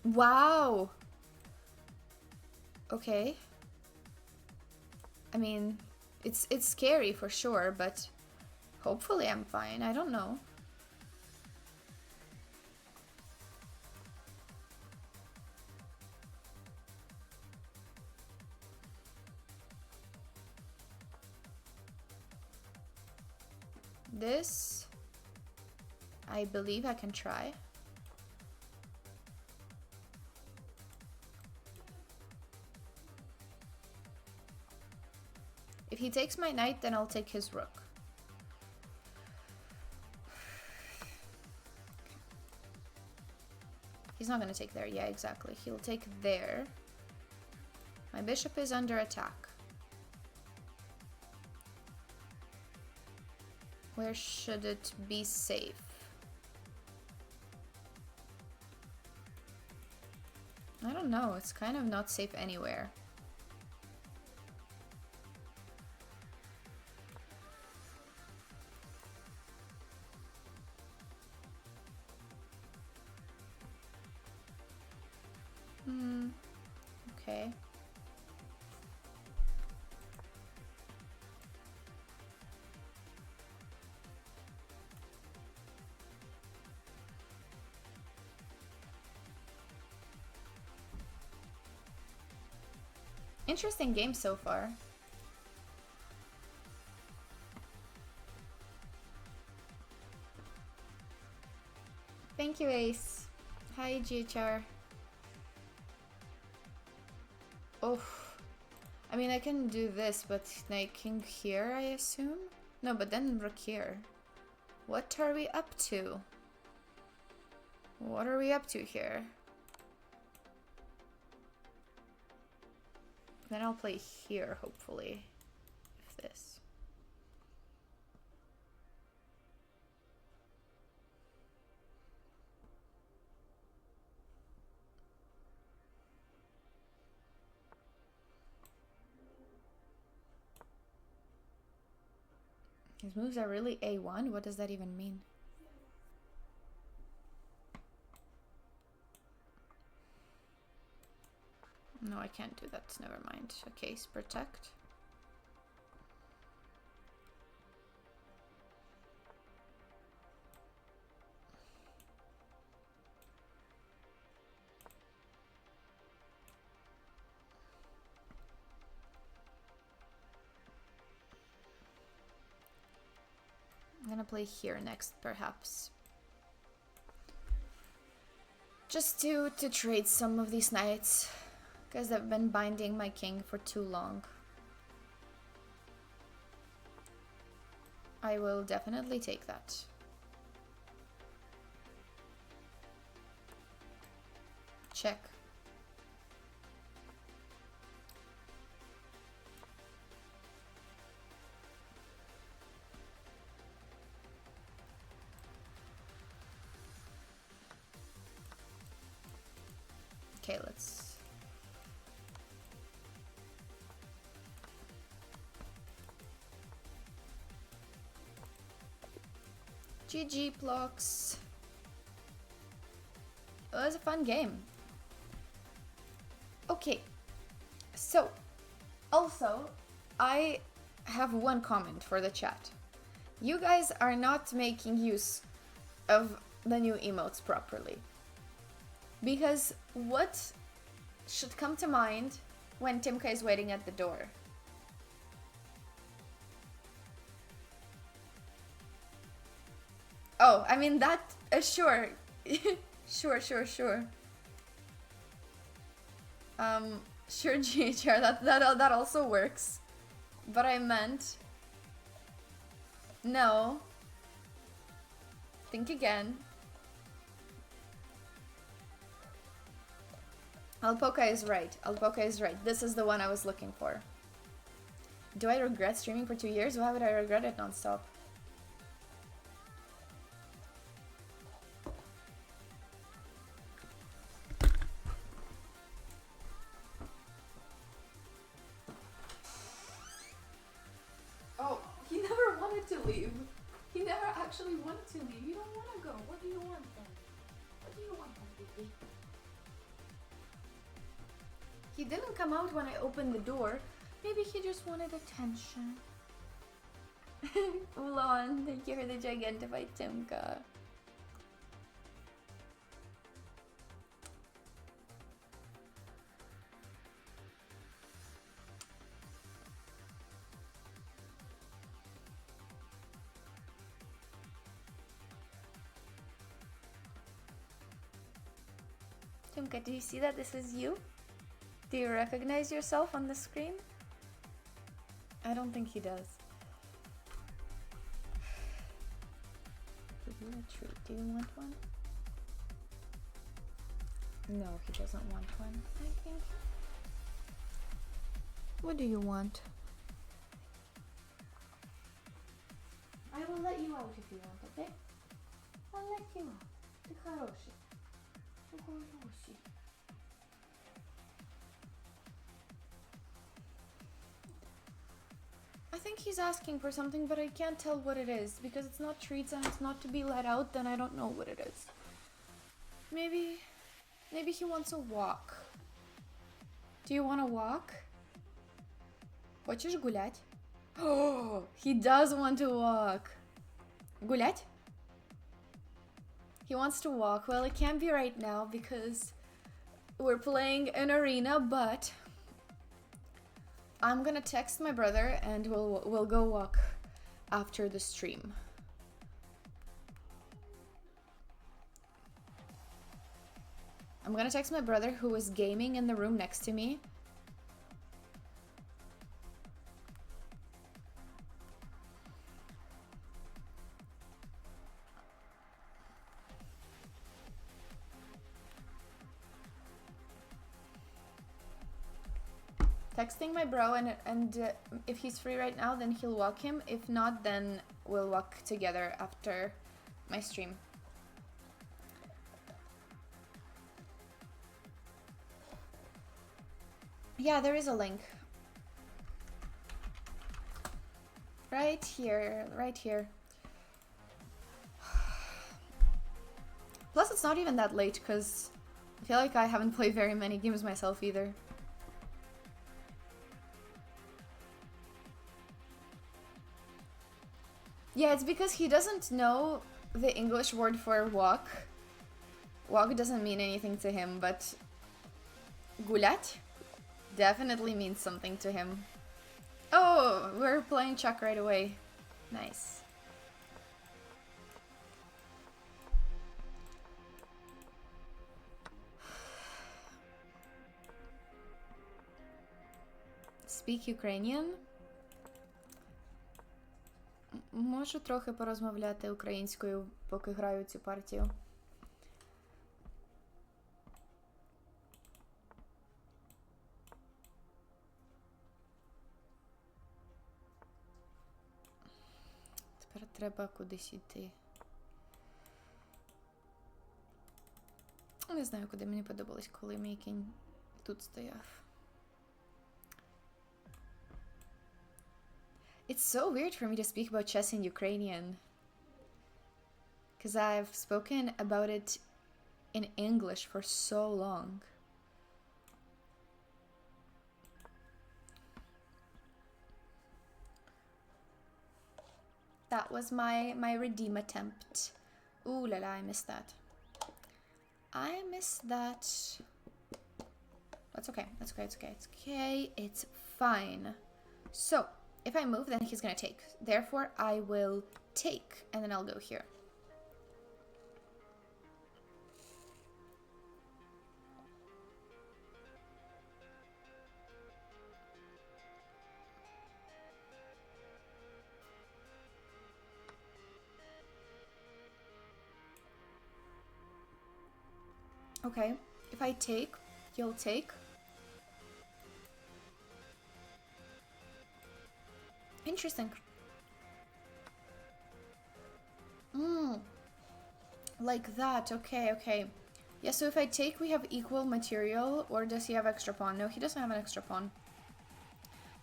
Wow! Okay. I mean, it's scary for sure, but hopefully I'm fine. I don't know. This, I believe I can try. If he takes my knight, then I'll take his rook. He's not going to take there. Yeah, exactly. He'll take there. My bishop is under attack. Where should it be safe? I don't know. It's kind of not safe anywhere. Okay. Interesting game so far. Thank you, Ace. Hi, GHR. Oh, I mean, I can do this, but knight king here, I assume? No, but then rook here. What are we up to? What are we up to here? Then I'll play here, hopefully. If this. His moves are really A1? What does that even mean? No, I can't do that. Never mind. Okay, protect. I'm gonna play here next, perhaps. Just to trade some of these knights. Because they've been binding my king for too long. I will definitely take that. Check. Okay, let's... GG Plox. It was a fun game. Okay, so also I have one comment for the chat. You guys are not making use of the new emotes properly. Because what should come to mind when Timka is waiting at the door? Oh, I mean that, sure. Sure. Sure, GHR, that also works. But I meant... No. Think again. Alpoca is right. Alpoca is right. This is the one I was looking for. Do I regret streaming for 2 years? Why would I regret it non-stop? Oh, he never wanted to leave. He never actually wanted to leave. You don't want to go. What do you want then? What do you want then, baby? He didn't come out when I opened the door. Maybe he just wanted attention. Ulan, thank you for the Gigantify Timka. Timka, do you see that this is you? Do you recognize yourself on the screen? I don't think he does. Give you a treat. Do you want one? No, he doesn't want one, I think. What do you want? I will let you out if you want, okay? I'll let you out. Ты хороший. Ты хороший. I think he's asking for something, but I can't tell what it is because it's not treats and it's not to be let out, then I don't know what it is. Maybe he wants a walk. Do you want to walk? Хочешь гулять? Oh, he does want to walk. Гулять? He wants to walk. Well, it can't be right now because we're playing an arena, but I'm gonna text my brother and we'll go walk after the stream. I'm gonna text my brother who is gaming in the room next to me. Texting my bro and if he's free right now then he'll walk him. If not, then we'll walk together after my stream. Yeah, there is a link. Right here, right here. Plus it's not even that late because I feel like I haven't played very many games myself either. Yeah, it's because he doesn't know the English word for walk. Walk doesn't mean anything to him, but гулять definitely means something to him. Oh, we're playing Chuck right away. Nice. Speak Ukrainian? Можу трохи порозмовляти українською, поки граю цю партію. Тепер треба кудись йти. Не знаю, куди мені подобалось, коли мій кінь тут стояв. It's so weird for me to speak about chess in Ukrainian. because I've spoken about it in English for so long. That was my redeem attempt. Ooh la la, I missed that. I missed that. That's okay. That's okay. It's okay. It's okay. It's fine. So, if I move, then he's gonna take. Therefore, I will take, and then I'll go here. Okay, if I take, you'll take. Interesting. Like that. Okay, okay. Yeah, so if I take, we have equal material, or does he have extra pawn? No, he doesn't have an extra pawn.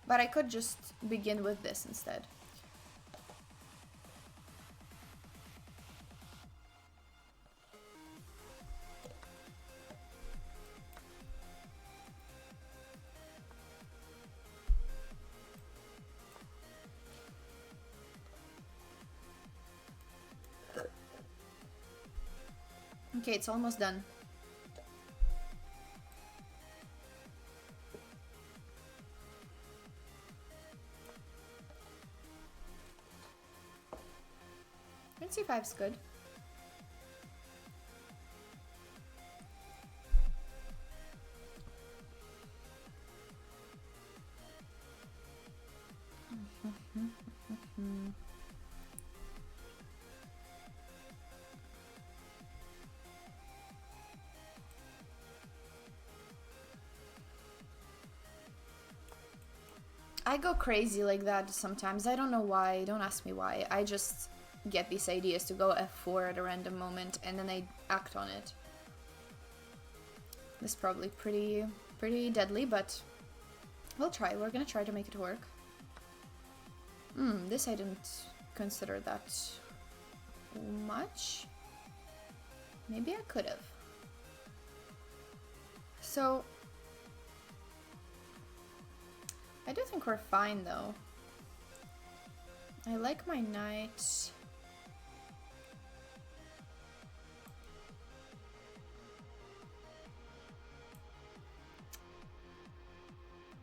But I could just begin with this instead. Okay, it's almost done. Queen c5 is good. I go crazy like that sometimes. I don't know why. Don't ask me why. I just get these ideas to go f4 at a random moment and then I act on it. This is probably pretty deadly, but we'll try. We're gonna try to make it work. This I didn't consider that much. Maybe I could have. So I do think we're fine though. I like my knight.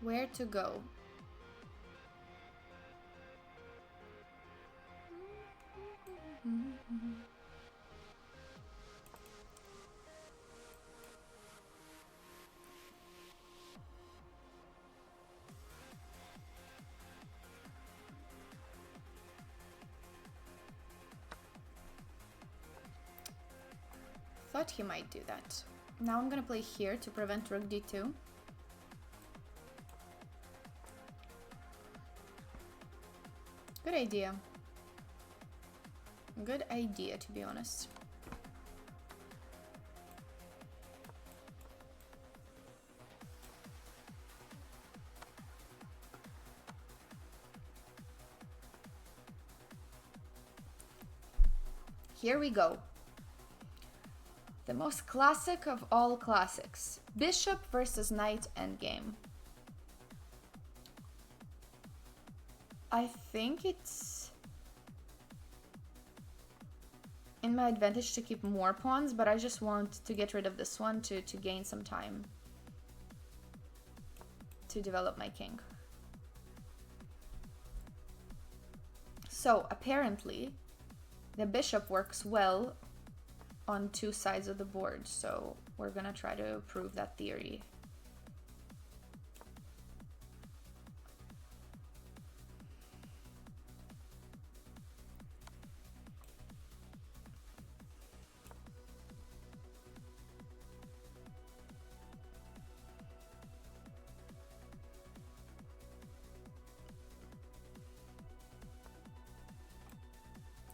Where to go? Thought he might do that. Now I'm gonna play here to prevent rook d2. Good idea. Good idea, to be honest. Here we go. The most classic of all classics. Bishop versus knight endgame. I think it's in my advantage to keep more pawns, but I just want to get rid of this one to gain some time to develop my king. So apparently the bishop works well on two sides of the board, so we're gonna try to prove that theory.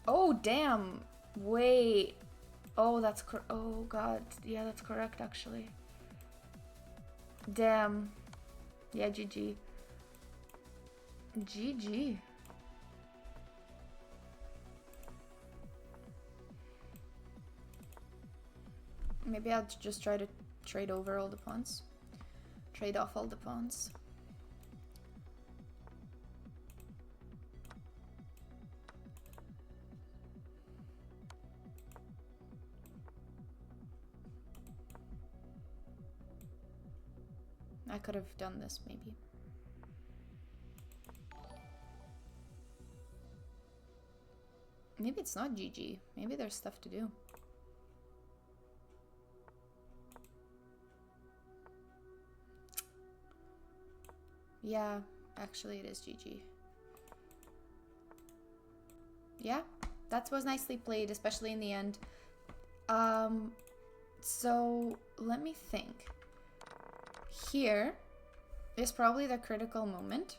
Oh damn, wait. Oh, that's oh god, yeah, that's correct actually. Damn. Yeah, GG. GG. Maybe I'll just try to trade over all the pawns. Trade off all the pawns. I could have done this maybe. Maybe it's not GG. Maybe there's stuff to do. Yeah, actually it is GG. Yeah, that was nicely played, especially in the end. So let me think. Here is probably the critical moment.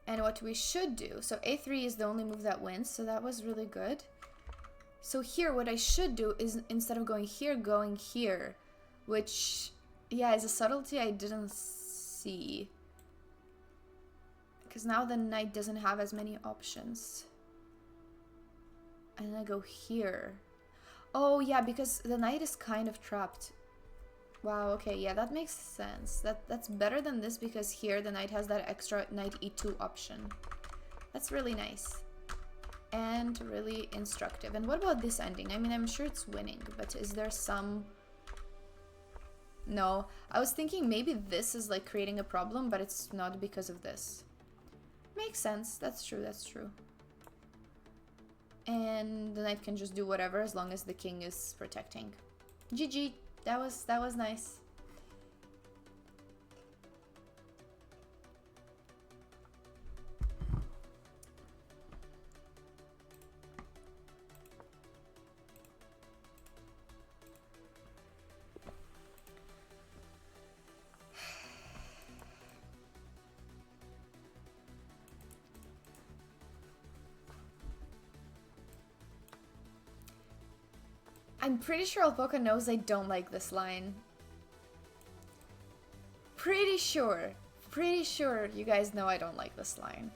And what we should do, so a3 is the only move that wins, so that was really good. So here, what I should do is, instead of going here, which, yeah, is a subtlety I didn't see. Because now the knight doesn't have as many options. And then I go here. Oh, yeah, because the knight is kind of trapped. Wow, okay, yeah, that makes sense. That's better than this because here the knight has that extra knight e2 option. That's really nice. And really instructive. And what about this ending? I mean, I'm sure it's winning, but is there some... No, I was thinking maybe this is like creating a problem, but it's not because of this. Makes sense, that's true, that's true. And the knight can just do whatever as long as the king is protecting. GG. That was nice. I'm pretty sure Alpoca knows I don't like this line. Pretty sure you guys know I don't like this line.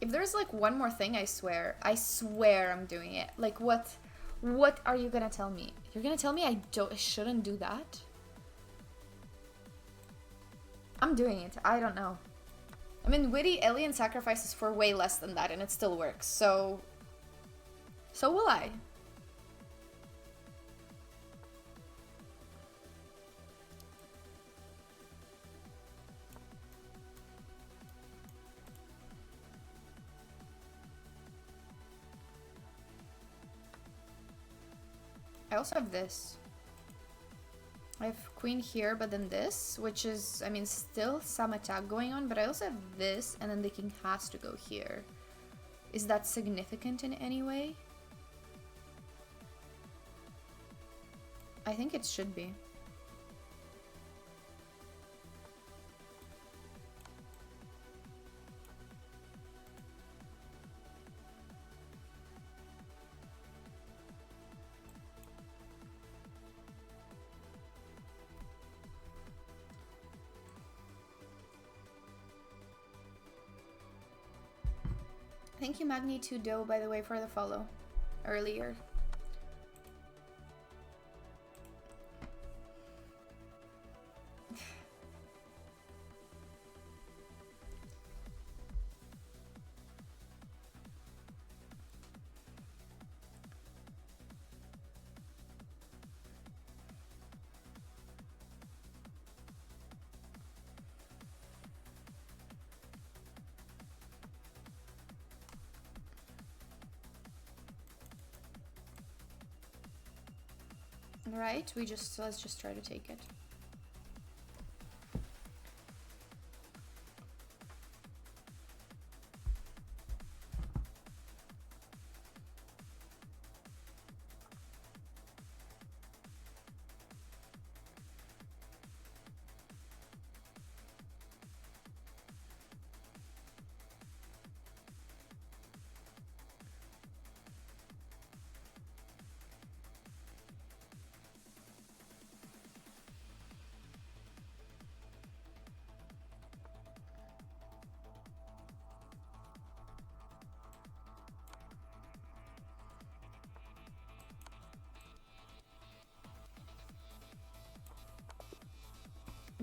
If there's like one more thing, I swear I'm doing it. Like what are you gonna tell me? You're gonna tell me I shouldn't do that? I'm doing it. I don't know. I mean, witty alien sacrifices for way less than that and it still works. So will I. I also have this. I have queen here, but then this, which is, I mean, still some attack going on, but I also have this, and then the king has to go here. Is that significant in any way? I think it should be. Thank you, Magni2Do, by the way, for the follow earlier. Right, let's just try to take it.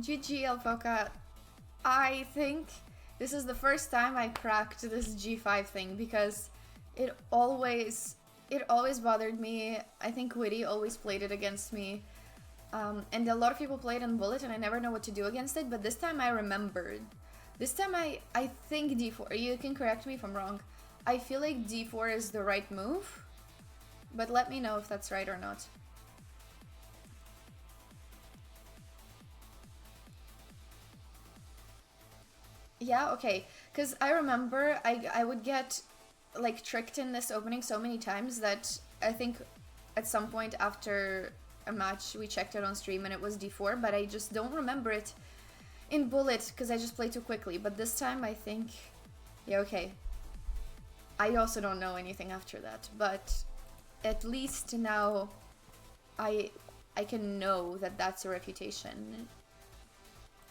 GG Alfoca. I think this is the first time I cracked this G5 thing because it always bothered me. I think Witty always played it against me. And a lot of people played on Bullet and I never know what to do against it, but this time I remembered. This time I think D4, you can correct me if I'm wrong. I feel like D4 is the right move, but let me know if that's right or not. Yeah, okay, because I remember I would get like tricked in this opening so many times that I think at some point after a match we checked it on stream and it was D4, but I just don't remember it in Bullet because I just played too quickly. But this time I think, yeah, okay. I also don't know anything after that, but at least now I can know that that's a reputation.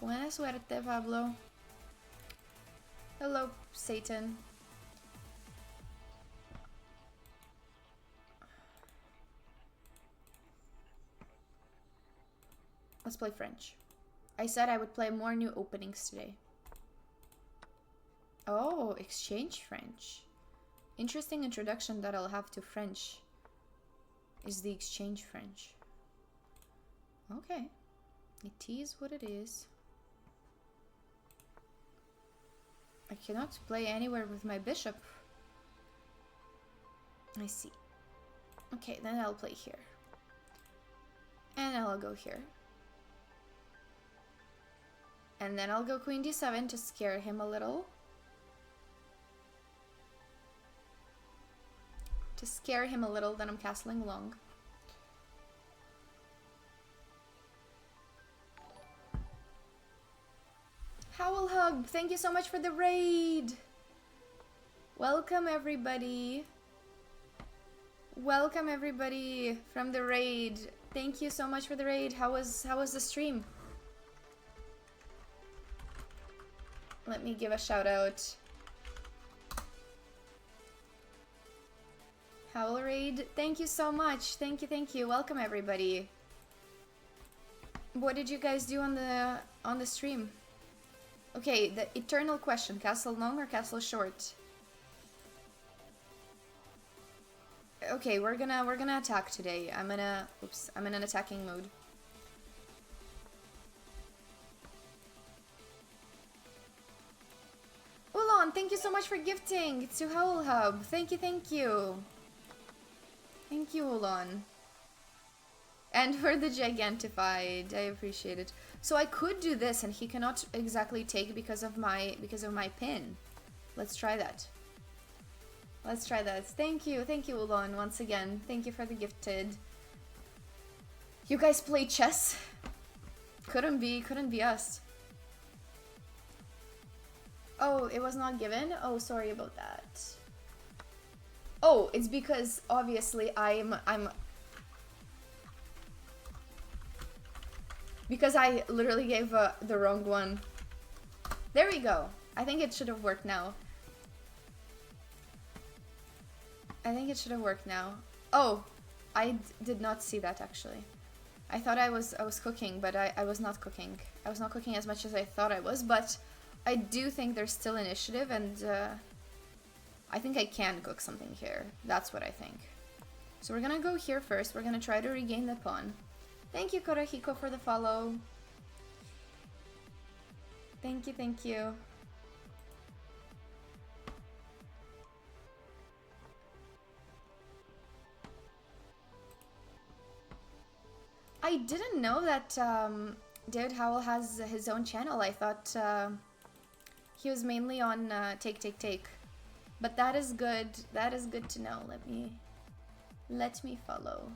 Buena suerte, Pablo. Hello, Satan. Let's play French. I said I would play more new openings today. Oh, exchange French. Interesting introduction that I'll have to French is the exchange French. Okay. It is what it is. I cannot play anywhere with my bishop. I see. Okay, then I'll play here. And I'll go here. And then I'll go queen d7 to scare him a little. To scare him a little, then I'm castling long. Howl Hug, thank you so much for the raid! Welcome everybody! Welcome everybody from the raid. Thank you so much for the raid. How was the stream? Let me give a shout out. Howl Raid, thank you so much. Thank you. Welcome everybody. What did you guys do on the stream? Okay, the eternal question, castle long or castle short? Okay, we're gonna attack today. I'm in an attacking mode. Ulan, thank you so much for gifting to Howl Hub. Thank you. Thank you, Ulan. And for the Gigantified, I appreciate it. So I could do this and he cannot exactly take because of my pin. Let's try that. Let's try that. Thank you, Ulan, once again. Thank you for the gifted. You guys play chess? Couldn't be us. Oh, it was not given? Oh, sorry about that. Oh, it's because obviously because I literally gave the wrong one. There we go. I think it should have worked now. Oh, I did not see that actually. I thought I was cooking, but I was not cooking. I was not cooking as much as I thought I was, but I do think there's still initiative, and I think I can cook something here. That's what I think. So we're gonna go here first. We're gonna try to regain the pawn. Thank you, Korahiko, for the follow. Thank you. I didn't know that David Howell has his own channel. I thought he was mainly on Take. But that is good. That is good to know. Let me follow.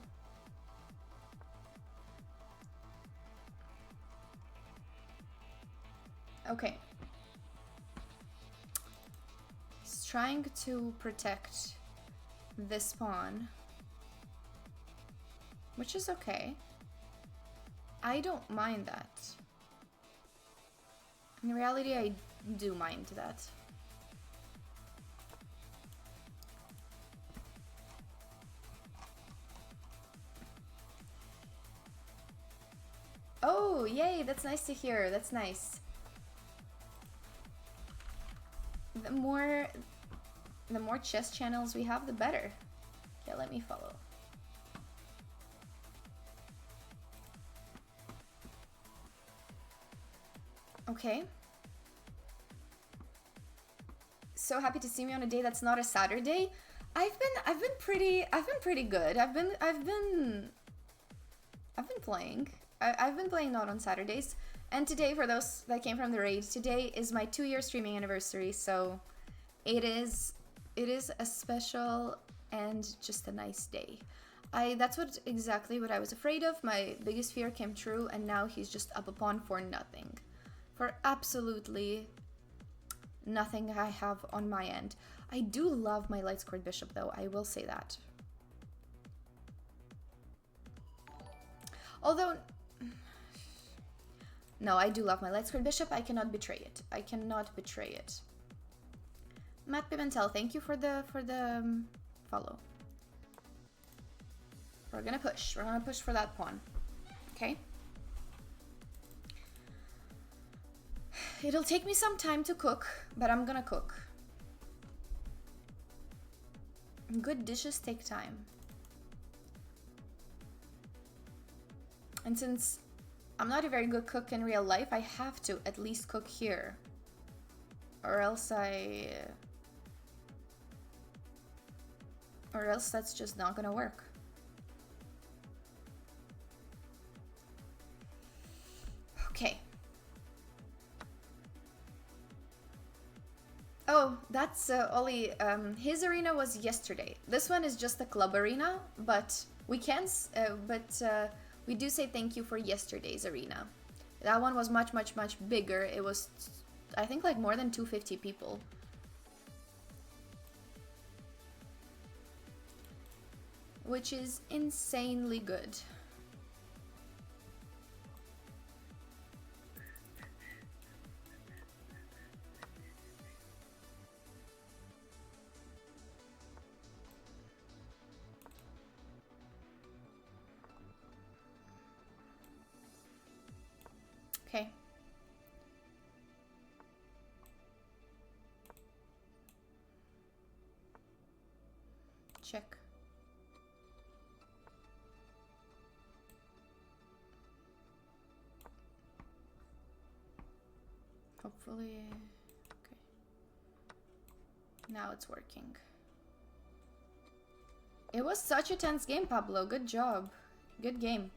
Okay. He's trying to protect this pawn, which is okay. I don't mind that. In reality, I do mind that. Oh, Yay, that's nice to hear. That's nice. The more chess channels we have, the better. Okay, let me follow. Okay. So happy to see me on a day that's not a Saturday. I've been pretty good. I've been playing. I've been playing not on Saturdays. And today, for those that came from the raid, today is my 2-year streaming anniversary, so it is a special and just a nice day. That's exactly what I was afraid of. My biggest fear came true, and now he's just up a pawn for nothing. For absolutely nothing I have on my end. I do love my light scored bishop though, I will say that. Although, no, I do love my light scored bishop. I cannot betray it. I cannot betray it. Matt Pimentel, thank you for the follow. We're gonna push. We're gonna push for that pawn. Okay. It'll take me some time to cook, but I'm gonna cook. Good dishes take time. And since I'm not a very good cook in real life, I have to at least cook here. Or else that's just not gonna work. Okay. Oh, that's Ollie. His arena was yesterday. This one is just a club arena, but we can. We do say thank you for yesterday's arena. That one was much bigger. It was, I think, like more than 250 people. Which is insanely good. Okay. Check. Hopefully, okay. Now it's working. It was such a tense game, Pablo. Good job. Good game.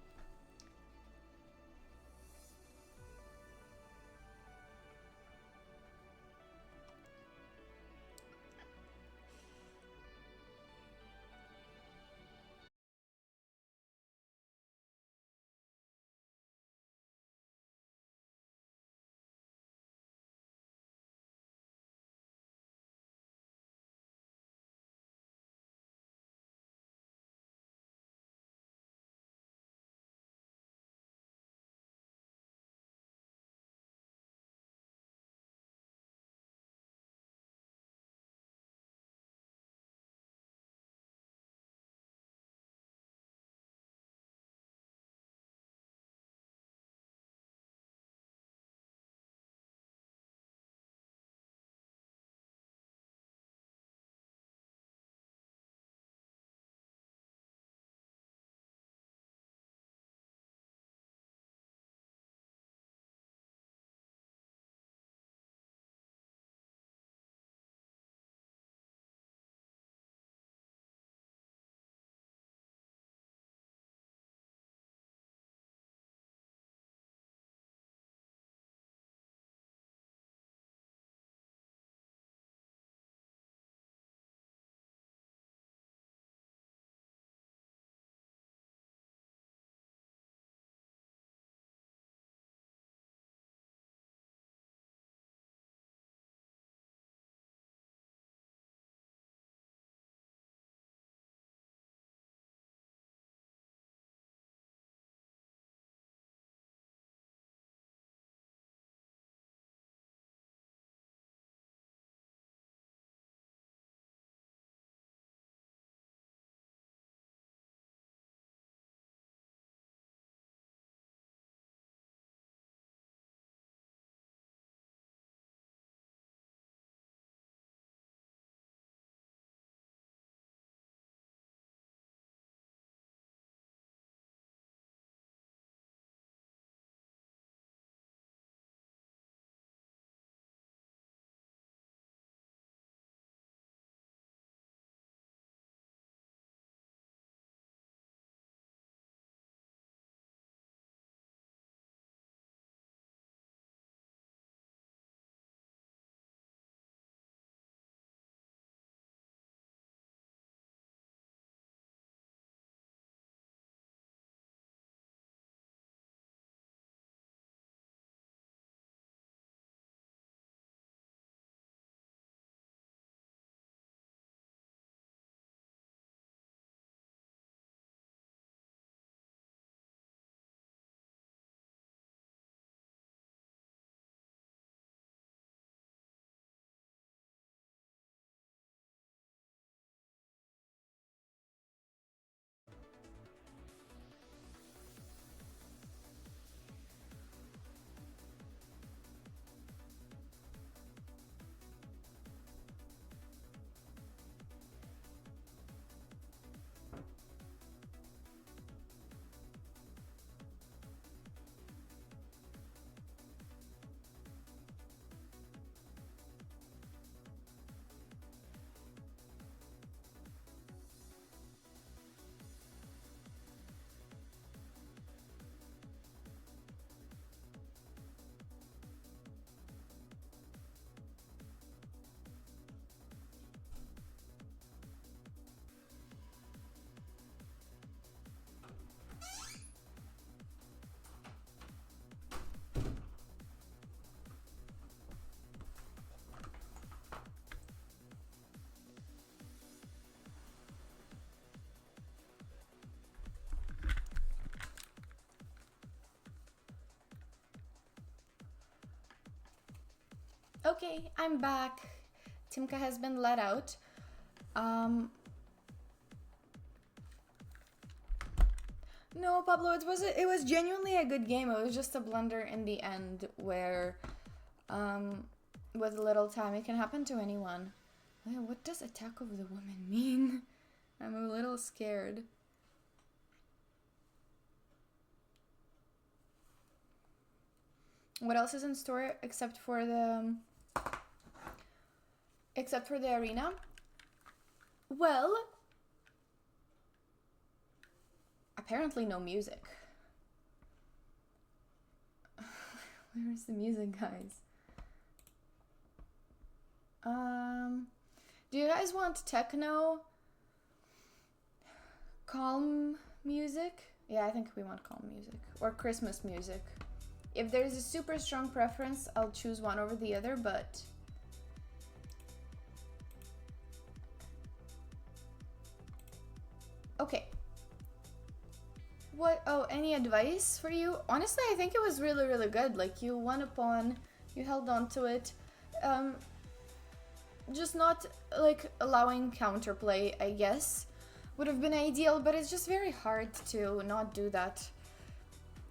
Okay, I'm back. Timka has been let out. No, Pablo, it was genuinely a good game. It was just a blunder in the end where with little time it can happen to anyone. What does attack of the woman mean? I'm a little scared. What else is in store except for the arena? Well, apparently no music. Where is the music, guys? Do you guys want techno? Calm music? Yeah, I think we want calm music. Or Christmas music. If there's a super strong preference, I'll choose one over the other, but... Okay. What? Oh, any advice for you? Honestly, I think it was really, really good. Like, you won a pawn, you held on to it. Just not, like, allowing counterplay, I guess, would have been ideal, but it's just very hard to not do that.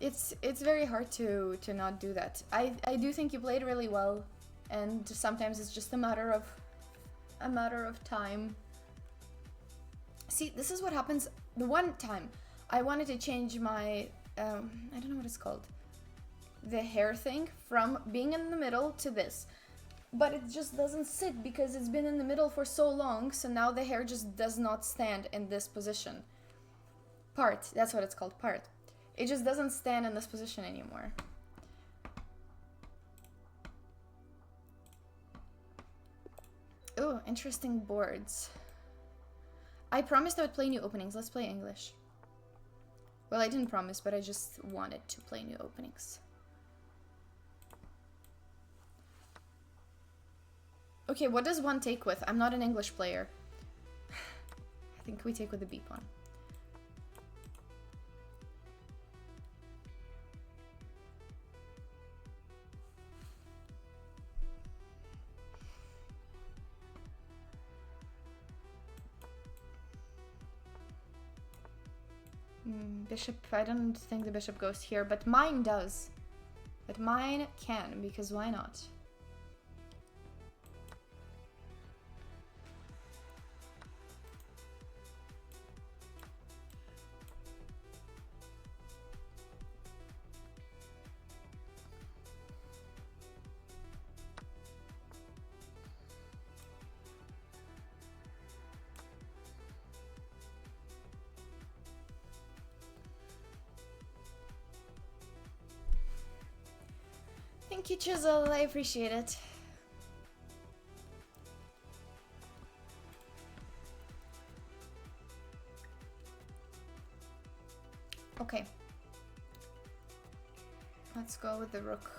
It's very hard to not do that. I do think you played really well, and sometimes it's just a matter of time. See, this is what happens. The one time I wanted to change my I don't know what it's called, the hair thing, from being in the middle to this, but it just doesn't sit because it's been in the middle for so long. So now the hair just does not stand in this position. Part, that's what it's called, part. It just doesn't stand in this position anymore. Oh, interesting boards. I promised I would play new openings. Let's play English. Well, I didn't promise, but I just wanted to play new openings. Okay, what does one take with? I'm not an English player. I think we take with the B pawn. Bishop, I don't think the bishop goes here, but mine does. But mine can, because why not? Thank you, Chisel. I appreciate it. Okay. Let's go with the rook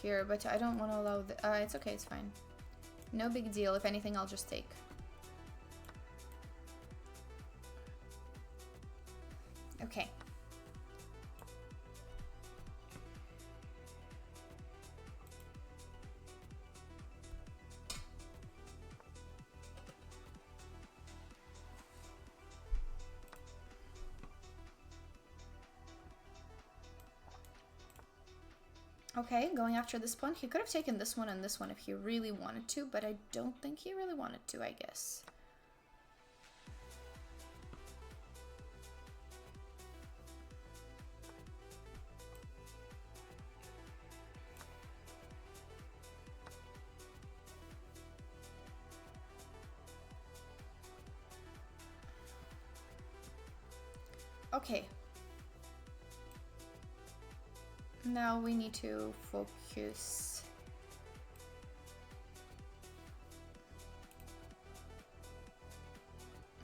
here, but I don't want to allow the... it's okay, it's fine. No big deal. If anything, I'll just take. Okay. Okay, going after this pawn. He could have taken this one and this one if he really wanted to, but I don't think he really wanted to, I guess. Okay. Now we need to focus.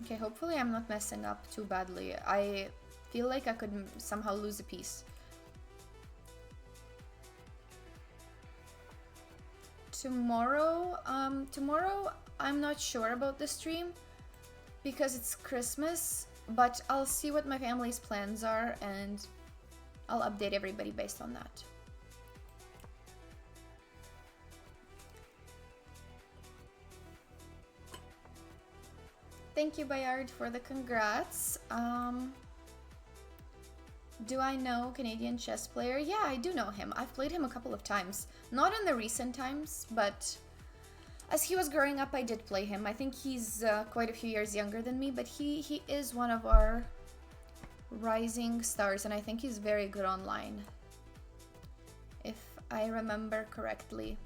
Okay, hopefully I'm not messing up too badly. I feel like I could somehow lose a piece. Tomorrow I'm not sure about the stream because it's Christmas, but I'll see what my family's plans are and I'll update everybody based on that. Thank you, Bayard, for the congrats. Do I know Canadian chess player? Yeah, I do know him. I've played him a couple of times. Not in the recent times, but as he was growing up, I did play him. I think he's quite a few years younger than me, but he is one of our rising stars, and I think he's very good online, if I remember correctly.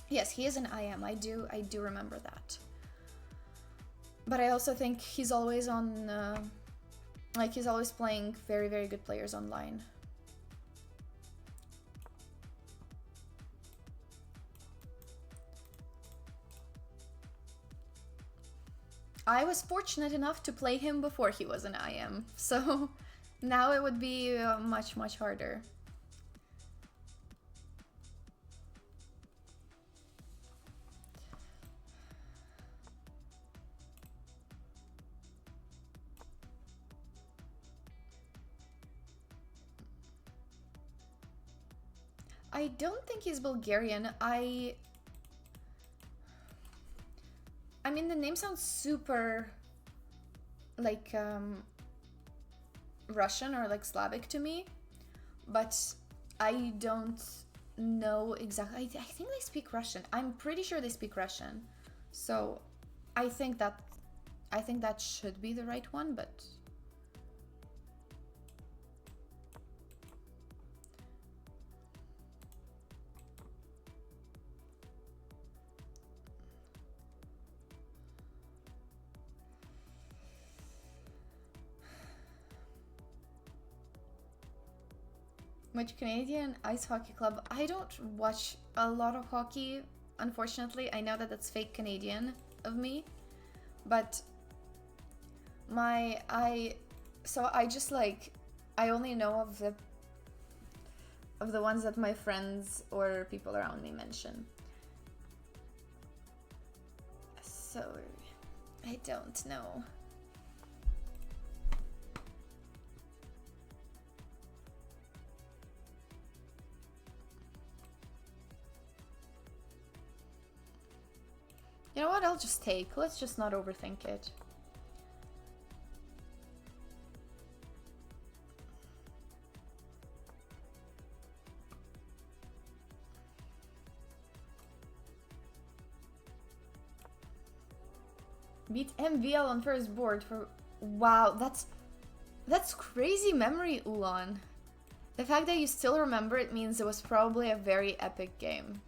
Yes, he is an IM. I do remember that. But I also think he's always on, like he's always playing very, very good players online. I was fortunate enough to play him before he was an IM, so now it would be much, much harder. I don't think he's Bulgarian. I mean, the name sounds super like Russian or like Slavic to me, but I don't know exactly. I think they speak Russian. I'm pretty sure they speak Russian. So I think that should be the right one, but which Canadian ice hockey club? I don't watch a lot of hockey, unfortunately. I know that that's fake Canadian of me, but I just like, I only know of the ones that my friends or people around me mention. So I don't know. You know what, I'll just take. Let's just not overthink it. Beat MVL on first board for... Wow, that's crazy memory, Ulan. The fact that you still remember it means it was probably a very epic game.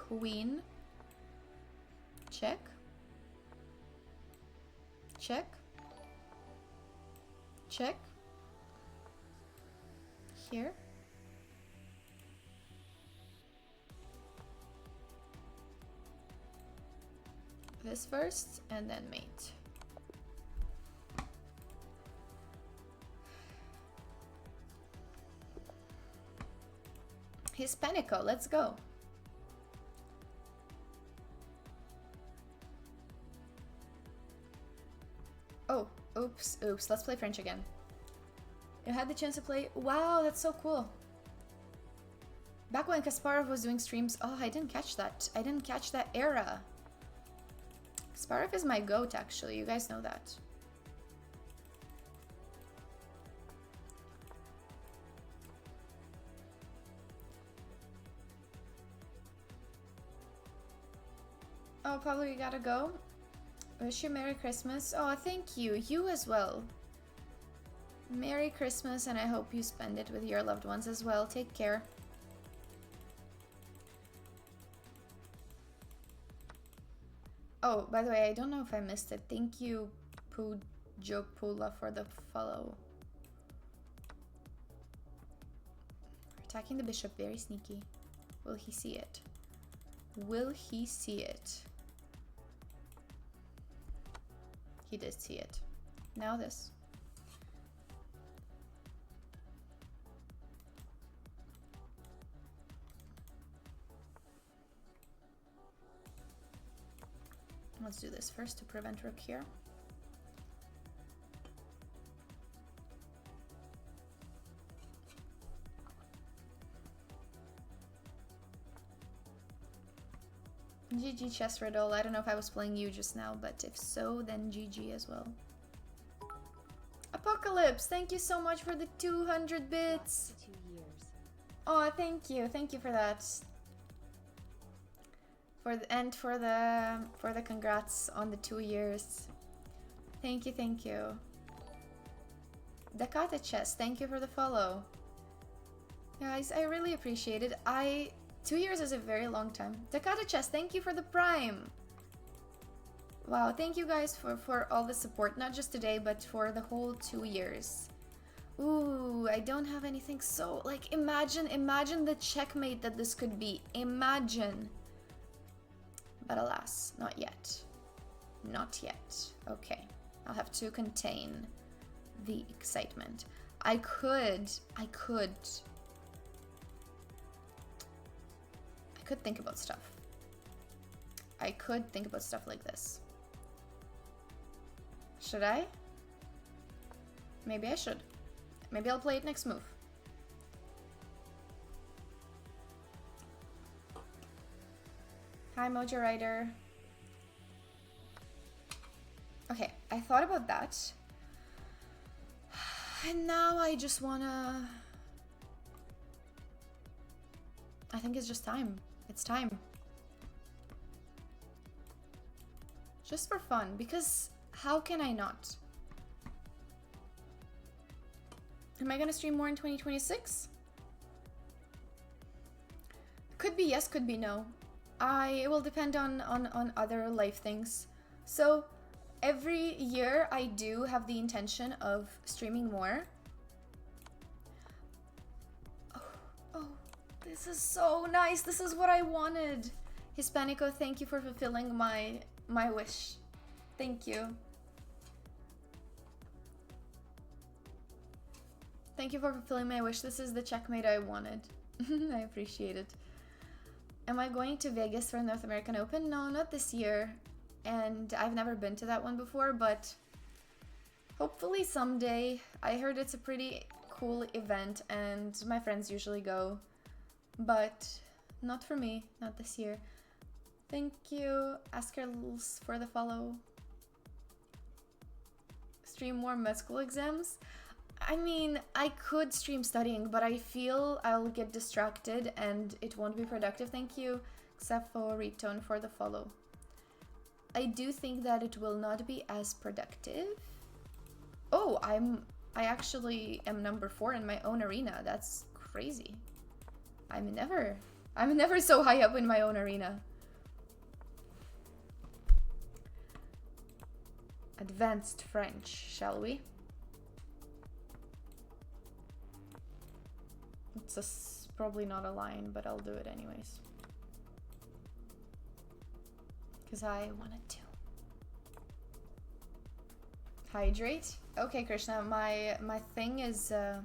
Queen. Check. Check. Check. Here. This first, and then mate. Hispanico, let's go. Oh, oops, let's play French again. You had the chance to play? Wow, that's so cool. Back when Kasparov was doing streams, oh, I didn't catch that. I didn't catch that era. Kasparov is my goat, actually, you guys know that. Oh, Pablo, you gotta go. Wish you Merry Christmas. Oh, thank you. You as well. Merry Christmas, and I hope you spend it with your loved ones as well. Take care. Oh, by the way, I don't know if I missed it. Thank you, Pujopula, for the follow. Attacking the bishop, very sneaky. Will he see it? Will he see it? He did see it. Now this. Let's do this first to prevent rook here. GG chess riddle. I don't know if I was playing you just now, but if so, then GG as well. Apocalypse, thank you so much for the 200 bits. 2 years. Oh, thank you for that. For the congrats on the 2 years. Thank you. Dakata Chess, thank you for the follow. Guys, I really appreciate it. 2 years is a very long time. Dakata Chess, thank you for the prime. Wow, thank you guys for all the support, not just today, but for the whole 2 years. Ooh, I don't have anything so, like, imagine the checkmate that this could be. Imagine. But alas, not yet. Not yet. Okay, I'll have to contain the excitement. I could think about stuff. I could think about stuff like this. Should I? Maybe I should. Maybe I'll play it next move. Hi, Mojo Rider. Okay, I thought about that. And now I just wanna... I think it's just time. It's time. Just for fun, because how can I not? Am I gonna stream more in 2026? Could be yes, could be no. It will depend on other life things. So every year I do have the intention of streaming more. Oh, this is so nice. This is what I wanted. Hispanico, thank you for fulfilling my wish. Thank you. Thank you for fulfilling my wish. This is the checkmate I wanted. I appreciate it. Am I going to Vegas for North American Open? No, not this year. And I've never been to that one before, but hopefully someday. I heard it's a pretty cool event and my friends usually go, but not for me, not this year. Thank you, Askerls, for the follow. Stream more med school exams? I mean, I could stream studying, but I feel I'll get distracted and it won't be productive. Thank you, except for Retone, for the follow. I do think that it will not be as productive. Oh, I actually am number 4 in my own arena. That's crazy. I'm never so high up in my own arena. Advanced French, shall we? It's probably not a line, but I'll do it anyways. Because I wanted to. Hydrate? Okay, Krishna, my thing is... yeah,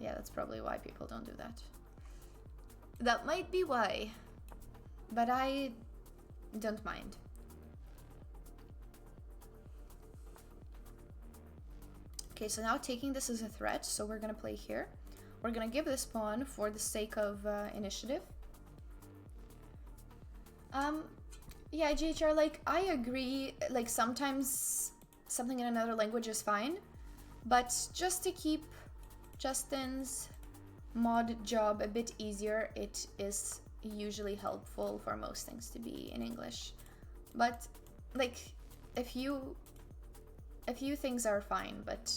that's probably why people don't do that. That might be why. But I don't mind. Okay, so now taking this as a threat, so we're gonna play here. We're gonna give this pawn for the sake of initiative. Yeah, GHR, like, I agree, like, sometimes something in another language is fine, but just to keep Justin's mod job a bit easier, it is usually helpful for most things to be in English. But, like, a few things are fine, but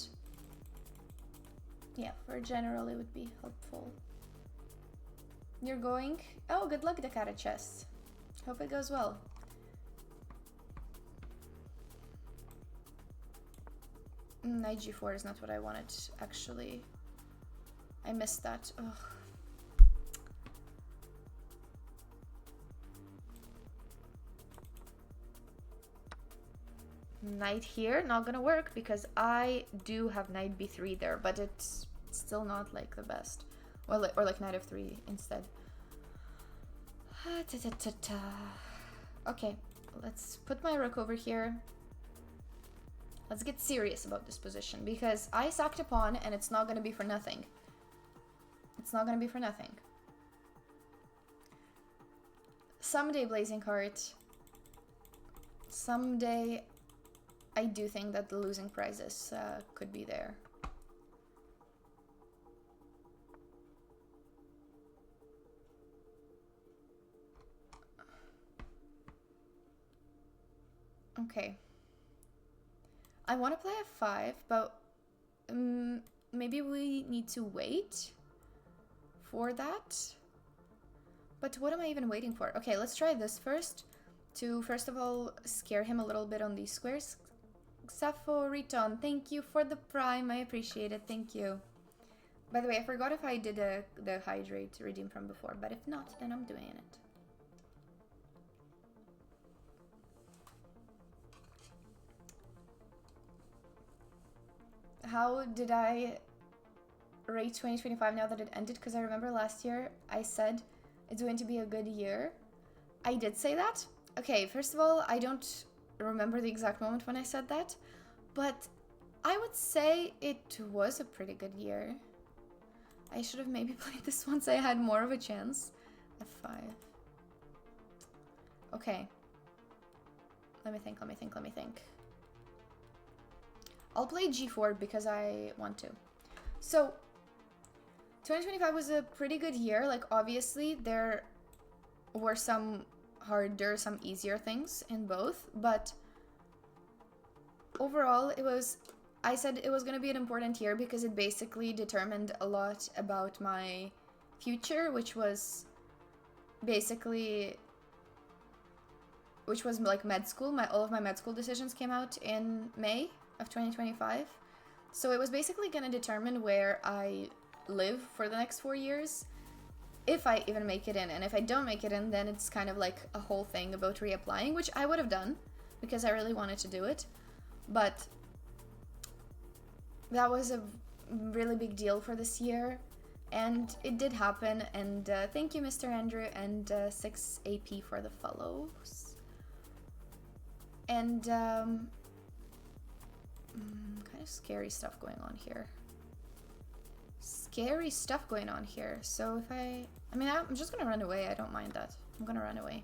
yeah, for general it would be helpful. You're going? Oh, good luck, Dakota Chess. Hope it goes well. Knight g4 is not what I wanted, actually. I missed that. Ugh. Knight here, not gonna work because I do have knight b3 there, but it's still not like the best. Or like knight f3 instead. Okay, Let's put my rook over here. Let's get serious about this position, because I sacked a pawn and it's not going to be for nothing. It's not going to be for nothing. Someday, Blazing Heart. Someday, I do think that the losing prizes could be there. Okay. I want to play f5, but maybe we need to wait for that. But what am I even waiting for? Okay, let's try this first. To first of all scare him a little bit on these squares. Saphoriton, thank you for the prime. I appreciate it. Thank you. By the way, I forgot if I did the hydrate redeem from before, but if not, then I'm doing it. How did I rate 2025 now that it ended? Because I remember last year I said it's going to be a good year. I did say that. Okay, first of all, I don't remember the exact moment when I said that, but I would say it was a pretty good year. I should have maybe played this once I had more of a chance. F5. Okay. Let me think. I'll play G4 because I want to. So, 2025 was a pretty good year. Like, obviously, there were some harder, some easier things in both, but overall, I said it was going to be an important year because it basically determined a lot about my future, which was like med school. All of my med school decisions came out in May of 2025. So it was basically going to determine where I live for the next 4 years, if I even make it in. And if I don't make it in, then it's kind of like a whole thing about reapplying, which I would have done because I really wanted to do it. But that was a really big deal for this year, and it did happen. And thank you, Mr. Andrew, and 6AP for the follows. And kind of scary stuff going on here. So if I'm just gonna run away. I don't mind that. I'm gonna run away.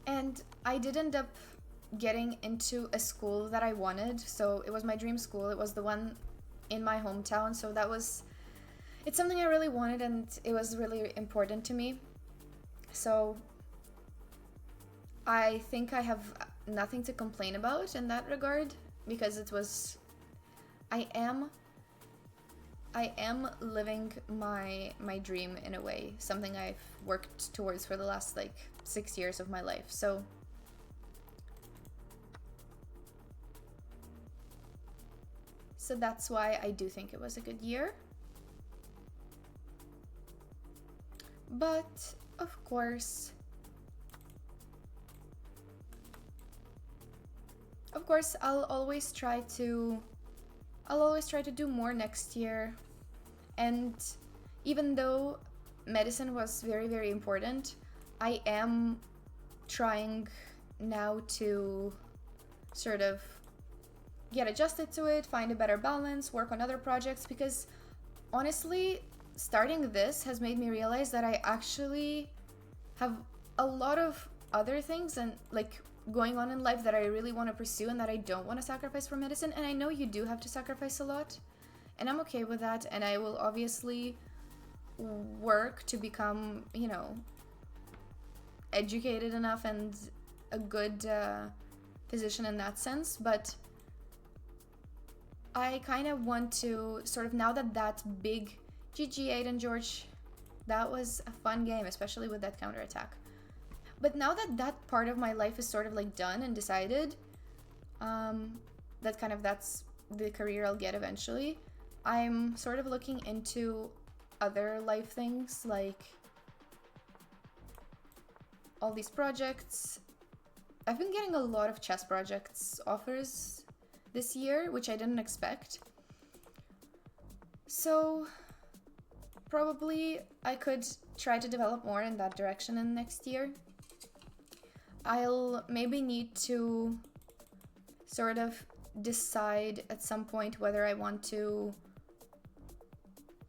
And I did end up getting into a school that I wanted. So it was my dream school. It was the one in my hometown. So it's something I really wanted, and it was really important to me. So I think I have nothing to complain about in that regard, because I am living my dream in a way, something I've worked towards for the last like 6 years of my life. So that's why I do think it was a good year. But of course, I'll always try to do more next year. And even though medicine was very, very important, I am trying now to sort of get adjusted to it, find a better balance, work on other projects, because honestly, starting this has made me realize that I actually have a lot of other things and like going on in life that I really want to pursue and that I don't want to sacrifice for medicine. And I know you do have to sacrifice a lot, and I'm okay with that, and I will obviously work to become, educated enough and a good physician in that sense. But I kind of want to sort of, now that big GG8 and George, that was a fun game, especially with that counterattack. But now that part of my life is sort of like done and decided, that's the career I'll get eventually, I'm sort of looking into other life things, like all these projects. I've been getting a lot of chess projects offers this year, which I didn't expect. So probably I could try to develop more in that direction in next year. I'll maybe need to sort of decide at some point whether I want to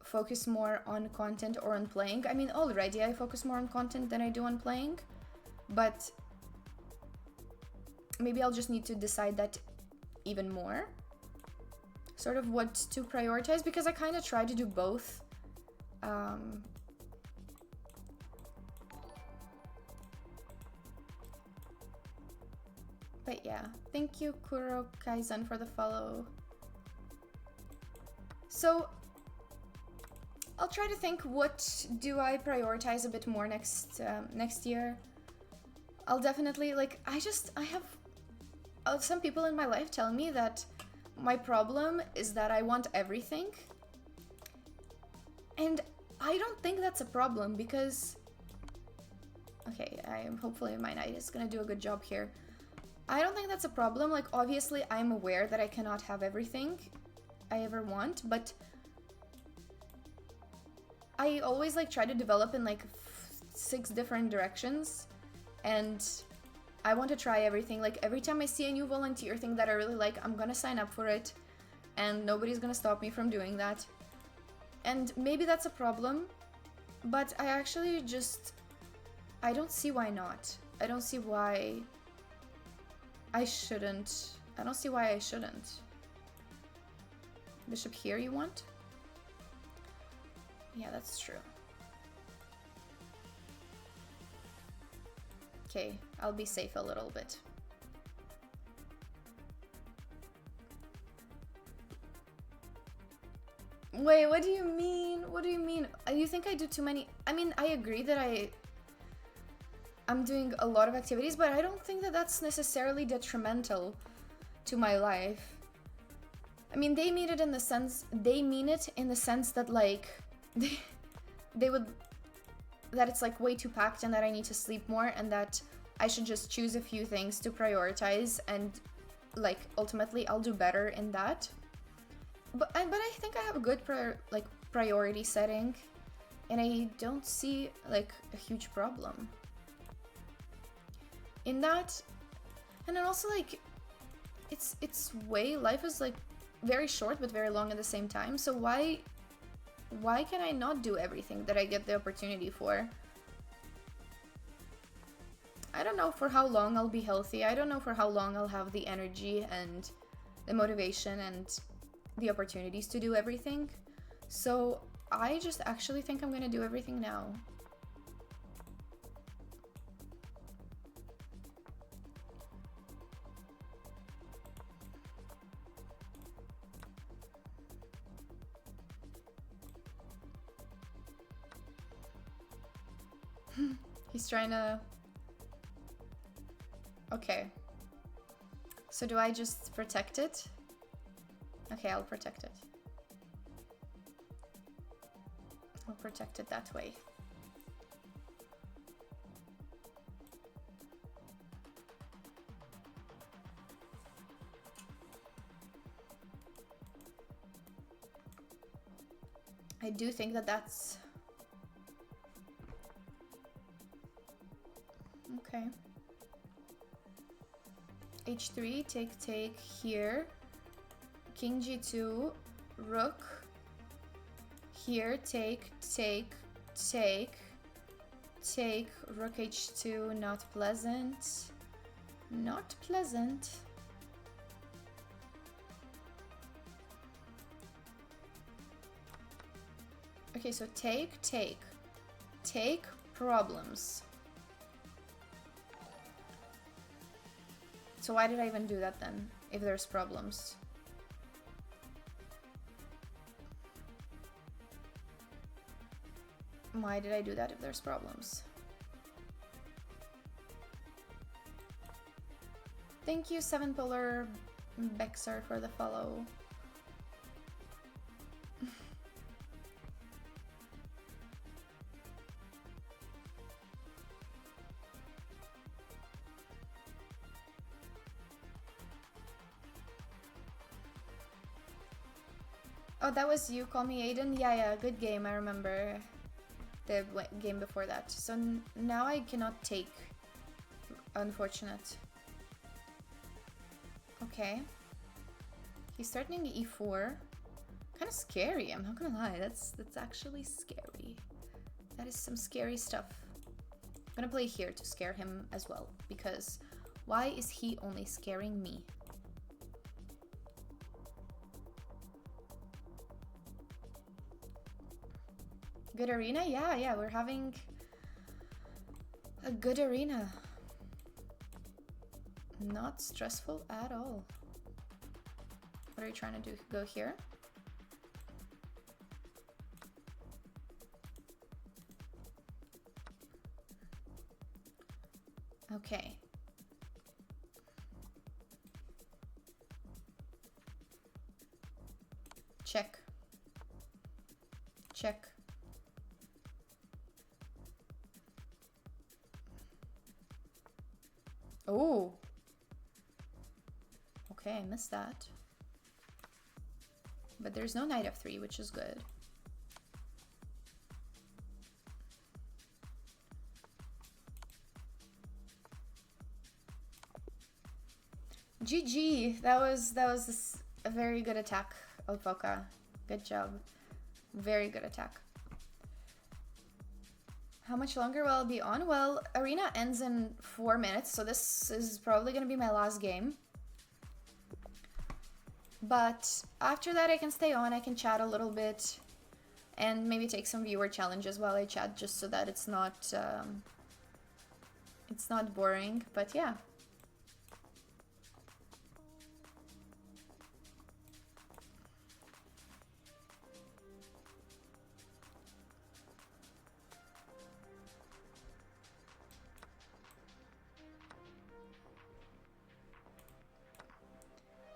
focus more on content or on playing. I mean, already I focus more on content than I do on playing, but maybe I'll just need to decide that even more. Sort of what to prioritize, because I kind of try to do both. But yeah, thank you Kuro Kaizen for the follow. So I'll try to think, what do I prioritize a bit more next year. I'll definitely, like, I have some people in my life tell me that my problem is that I want everything. And I don't think that's a problem, because okay, hopefully my knight is gonna do a good job here. I don't think that's a problem. Like, obviously I'm aware that I cannot have everything I ever want, but I always like try to develop in like 6 different directions, and I want to try everything. Like, every time I see a new volunteer thing that I really like, I'm gonna sign up for it, and nobody's gonna stop me from doing that. And maybe that's a problem, but I actually just, I don't see why not. I don't see why I shouldn't. I don't see why I shouldn't. Bishop here you want? Yeah, that's true. Okay, I'll be safe a little bit. Wait, what do you mean? What do you mean? You think I do too many? I mean, I agree that I'm doing a lot of activities, but I don't think that that's necessarily detrimental to my life. I mean, they mean it in the sense that like they would, that it's like way too packed and that I need to sleep more, and that I should just choose a few things to prioritize, and like ultimately I'll do better in that. But I think I have a good priority setting, and I don't see like a huge problem in that. And then also, like, life is like very short but very long at the same time, so why can I not do everything that I get the opportunity for? I don't know for how long I'll be healthy. I don't know for how long I'll have the energy and the motivation and the opportunities to do everything. So I just actually think I'm gonna do everything now. He's trying to... Okay. So do I just protect it? Okay, I'll protect it. I'll protect it that way. I do think that that's... Okay. H3, take here. King G2, rook. Here, take, rook H2, not pleasant. Not pleasant. Okay, so take, problems. So why did I even do that then, if there's problems? Why did I do that if there's problems? Thank you, 7polar Bexar, for the follow. Oh, that was you. Call me Aiden. Yeah, good game. I remember the game before that. So now I cannot take. Unfortunate. Okay. He's threatening e4. Kind of scary, I'm not gonna lie. That's actually scary. That is some scary stuff. I'm gonna play here to scare him as well, because why is he only scaring me? Good arena? Yeah, we're having a good arena. Not stressful at all. What are you trying to do? Go here? Okay. Check. Check. Oh. Okay, I missed that. But there's no knight f3, which is good. GG. That was a very good attack, Alpoka. Good job. Very good attack. How much longer will I be on? Well, arena ends in 4 minutes, so this is probably gonna be my last game. But after that I can stay on, I can chat a little bit, and maybe take some viewer challenges while I chat, just so that it's not boring, but yeah.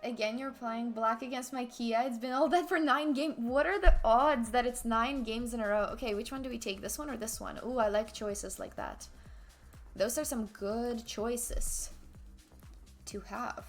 Again, you're playing black against my Kia. It's been all that for 9 games. What are the odds that it's 9 games in a row? Okay, which one do we take? This one or this one? Ooh, I like choices like that. Those are some good choices to have.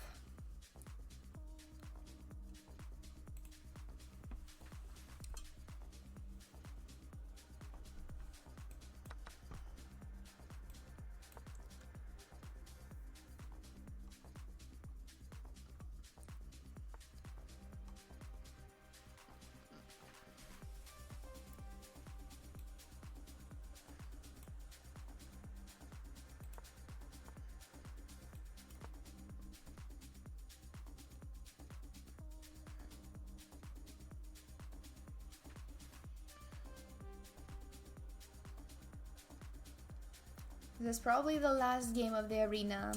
This is probably the last game of the arena.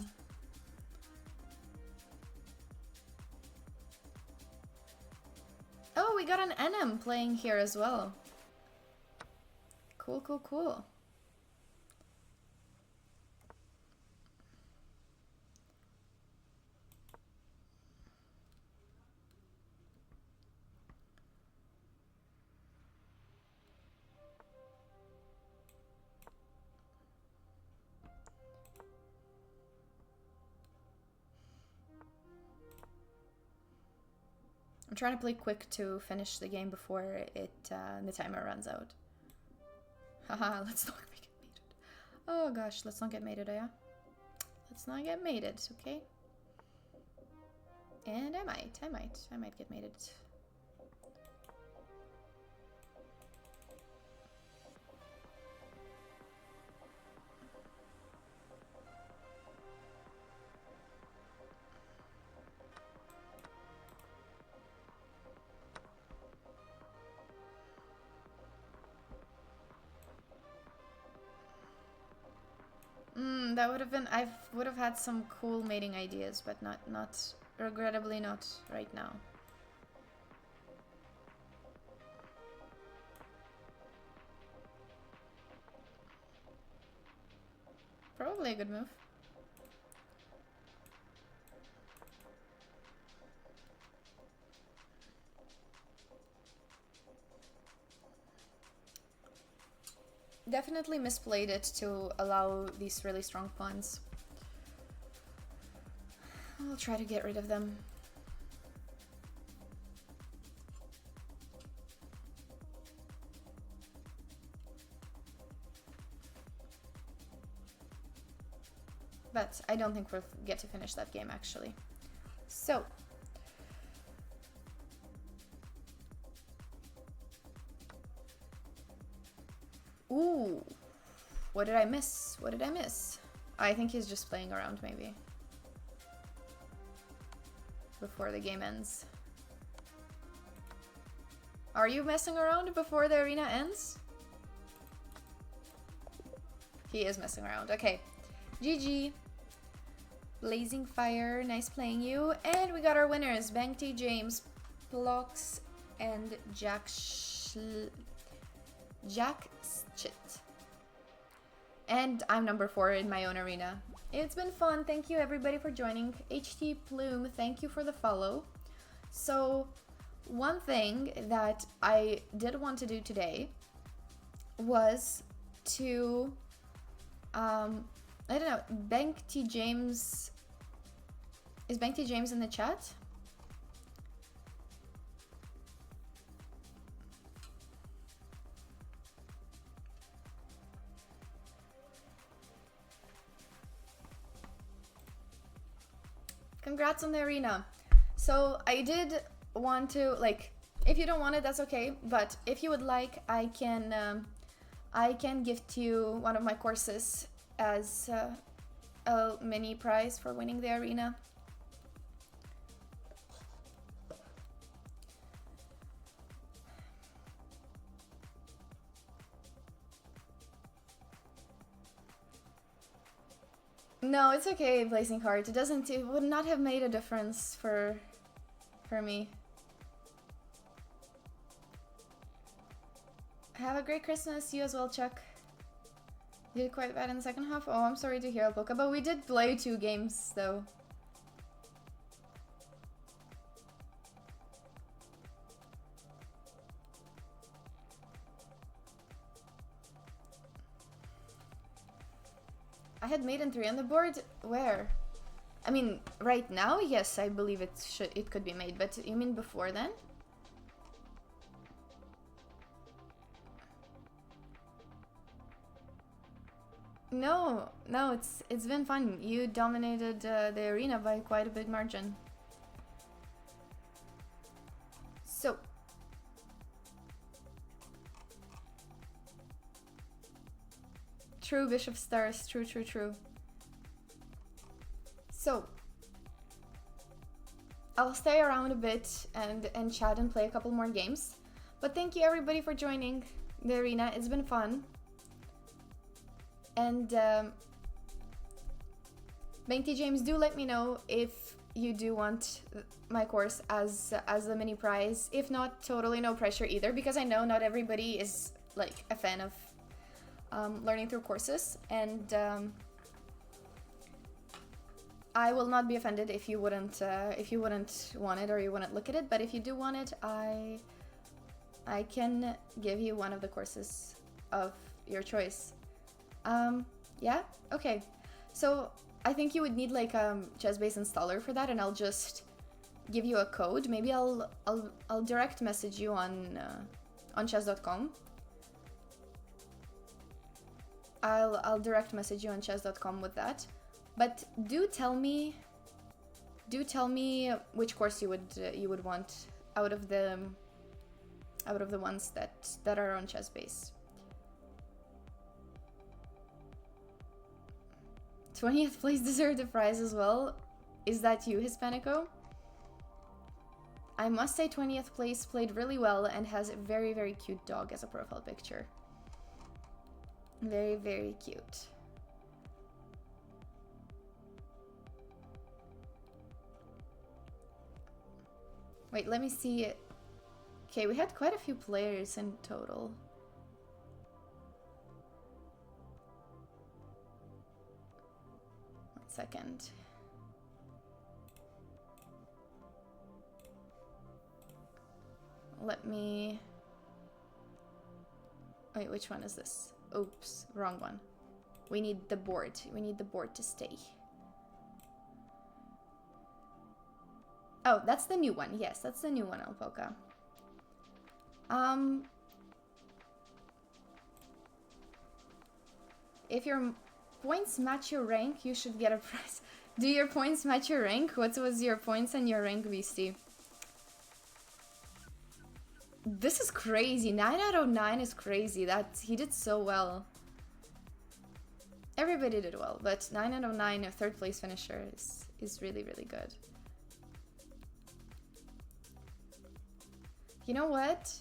Oh, we got an NM playing here as well. Cool, cool, cool. I'm trying to play quick to finish the game before the timer runs out. Haha, let's not get mated. Oh gosh, let's not get mated, yeah? Let's not get mated, okay? And I might get mated. That would have been, I would have had some cool mating ideas, but not, regrettably not right now. Probably a good move. Definitely misplayed it to allow these really strong pawns. I'll try to get rid of them. But I don't think we'll get to finish that game, actually. So. Ooh. What did I miss? What did I miss? I think he's just playing around, maybe. Before the game ends. Are you messing around before the arena ends? He is messing around. Okay. GG. Blazing Fire. Nice playing you. And we got our winners. Bang T. James, Plox, and Jack Schit. And I'm number 4 in my own arena. It's been fun. Thank you everybody for joining. HT Plume, thank you for the follow. So, one thing that I did want to do today was to, I don't know, Bank T James, is Bank T James in the chat? Congrats on the arena. So I did want to, like, if you don't want it, that's okay. But if you would like, I can gift you one of my courses as a mini prize for winning the arena. No, it's okay, Blazing Heart. It would not have made a difference for me. Have a great Christmas. You as well, Chuck. You did quite bad in the second half. Oh, I'm sorry to hear, Alpoka, but we did play 2 games, though. I had Maiden 3 on the board. Where? I mean, right now, yes, I believe it could be made. But you mean before then? No, it's been fun. You dominated the arena by quite a big margin. So. True, Bishop Stars. True. So, I'll stay around a bit and chat and play a couple more games. But thank you everybody for joining the arena. It's been fun. And Banky James, do let me know if you do want my course as a mini prize. If not, totally no pressure either, because I know not everybody is like a fan of learning through courses, and I will not be offended if you wouldn't want it or you wouldn't look at it. But if you do want it, I can give you one of the courses of your choice. Yeah, okay. So I think you would need like a chess-based installer for that, and I'll just give you a code. Maybe I'll direct message you on chess.com. I'll direct message you on chess.com with that. But do tell me which course you would want out of the ones that are on chess-based. 20th place deserved a prize as well. Is that you, Hispanico? I must say 20th place played really well and has a very, very cute dog as a profile picture. Very, very cute. Wait, let me see. Okay, we had quite a few players in total. One second. Let me... Wait, which one is this? Oops, wrong one. We need the board. We need the board to stay. Oh, that's the new one. Yes, that's the new one, Alpoka. If you're points match your rank, you should get a prize. Do your points match your rank? What was your points and your rank, Beastie? This is crazy. 9 out of 9 is crazy. He did so well. Everybody did well, but 9 out of 9, a third place finisher is really, really good. You know what?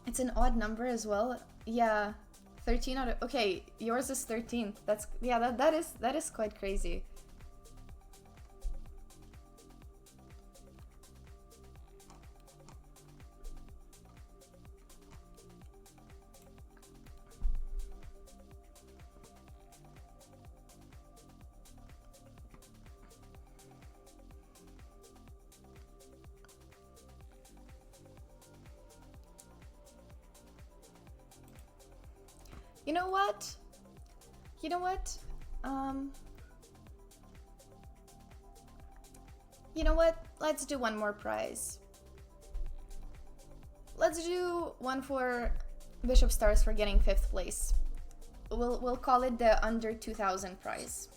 It's an odd number as well. Yeah, 13 out of... Okay, yours is 13th. That's... Yeah, that is quite crazy. You know what? You know what? You know what? Let's do one more prize. Let's do one for Bishop Stars for getting 5th place. We'll call it the under 2000 prize.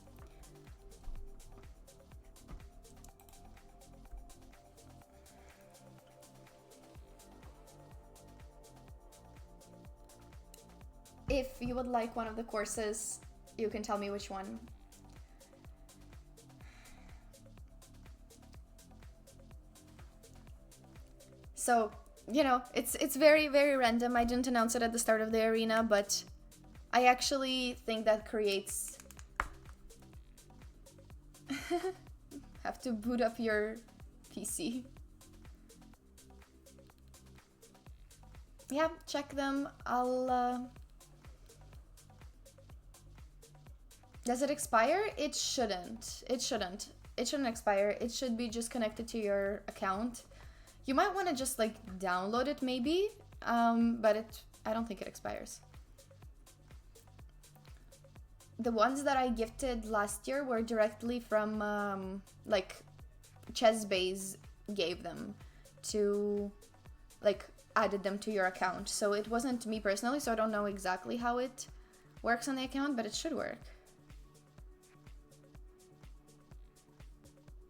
If you would like one of the courses, you can tell me which one. So, you know, it's very, very random. I didn't announce it at the start of the arena, but I actually think that creates... Have to boot up your PC. Yeah, check them. Does it expire? It shouldn't. It shouldn't. It shouldn't expire. It should be just connected to your account. You might want to just like download it maybe, but I don't think it expires. The ones that I gifted last year were directly from like Chessbase gave them to like added them to your account. So it wasn't me personally, so I don't know exactly how it works on the account, but it should work.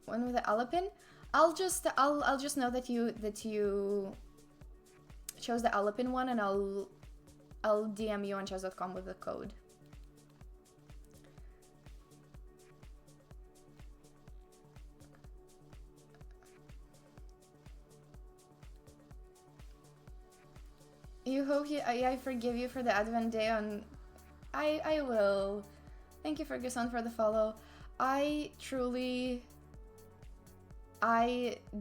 One with the Alapin? I'll just know that you chose the Alapin one, and I'll DM you on chess.com with the code. You hope I forgive you for the Advent day on... I will. Thank you, Ferguson, for the follow. I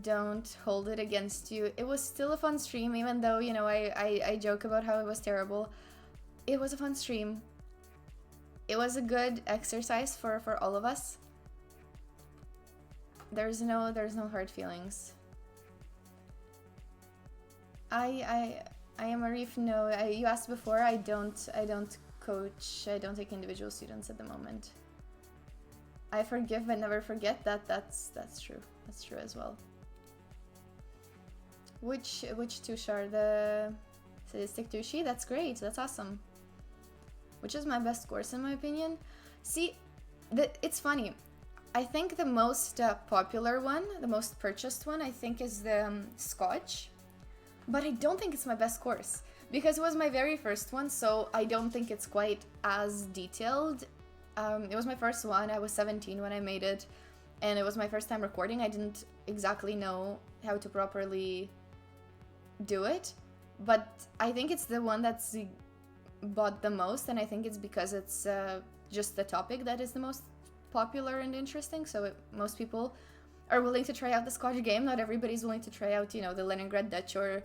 don't hold it against you. It was still a fun stream, even though, you know, I joke about how it was terrible. It was a fun stream. It was a good exercise for all of us. There's no hard feelings. I am Arif. No, you asked before. I don't coach. I don't take individual students at the moment. I forgive but never forget. That's true. That's true as well. Which Tushar? The Sadistic Tushi? That's great. That's awesome. Which is my best course in my opinion. See, it's funny. I think the most popular one, the most purchased one, I think is the Scotch. But I don't think it's my best course because it was my very first one, so I don't think it's quite as detailed. It was my first one. I was 17 when I made it, and it was my first time recording. I didn't exactly know how to properly do it, but I think it's the one that's bought the most, and I think it's because it's just the topic that is the most popular and interesting, so most people are willing to try out the Scotch game. Not everybody's willing to try out, you know, the Leningrad Dutch or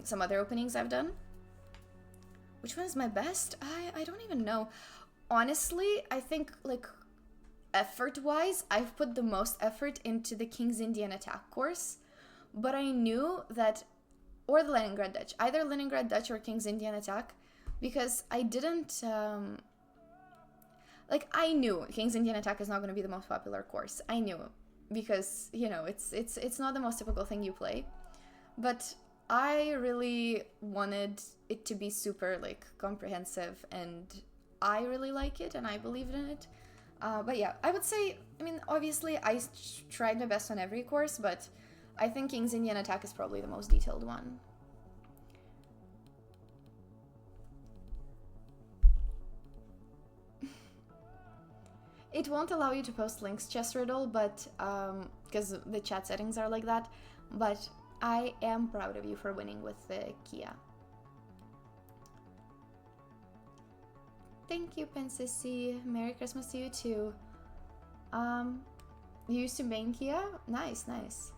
some other openings I've done. Which one is my best? I don't even know. Honestly, I think, like, effort-wise, I've put the most effort into the King's Indian Attack course, but I knew that, or the Leningrad Dutch, either Leningrad Dutch or King's Indian Attack, because I didn't like, I knew King's Indian Attack is not going to be the most popular course. I knew, because, you know, it's not the most typical thing you play. But I really wanted it to be super, like, comprehensive, and I really like it, and I believed in it. But yeah, I would say, I mean, obviously, I tried my best on every course, but I think King's Indian Attack is probably the most detailed one. It won't allow you to post links, Chess Riddle, but because the chat settings are like that. But I am proud of you for winning with the Kia. Thank you, Princessy. Merry Christmas to you too. You used to main Kia? Nice, nice.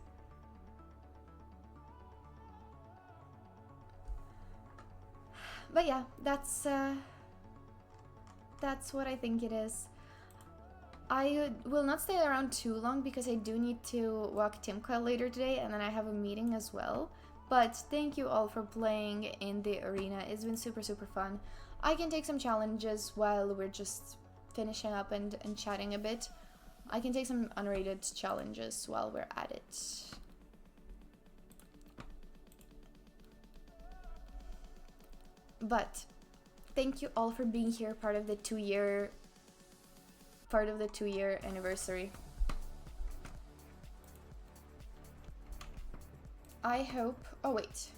But yeah, that's what I think it is. I will not stay around too long because I do need to walk Timka later today, and then I have a meeting as well. But thank you all for playing in the arena. It's been super, super fun. I can take some challenges while we're just finishing up and chatting a bit. I can take some unrated challenges while we're at it. But thank you all for being here, part of the 2-year anniversary. I hope... Oh, wait.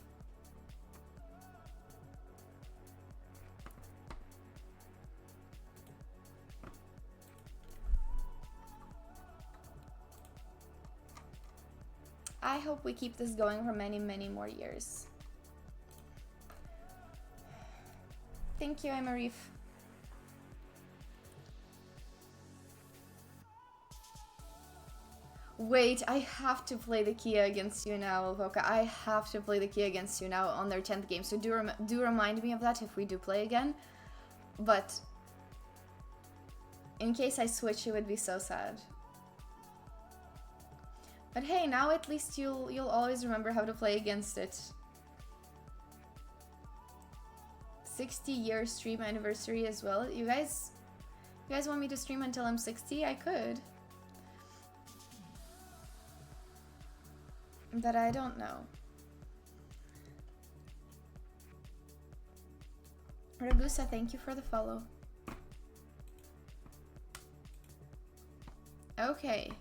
I hope we keep this going for many, many more years. Thank you, I'm Arif. Wait, I have to play the Kia against you now, Voka. I have to play the Kia against you now on their 10th game. So do remind me of that if we do play again. But in case I switch, it would be so sad. But hey, now at least you'll always remember how to play against it. 60-year stream anniversary as well. You guys want me to stream until I'm 60? I could. But I don't know. Ragusa, thank you for the follow. Okay.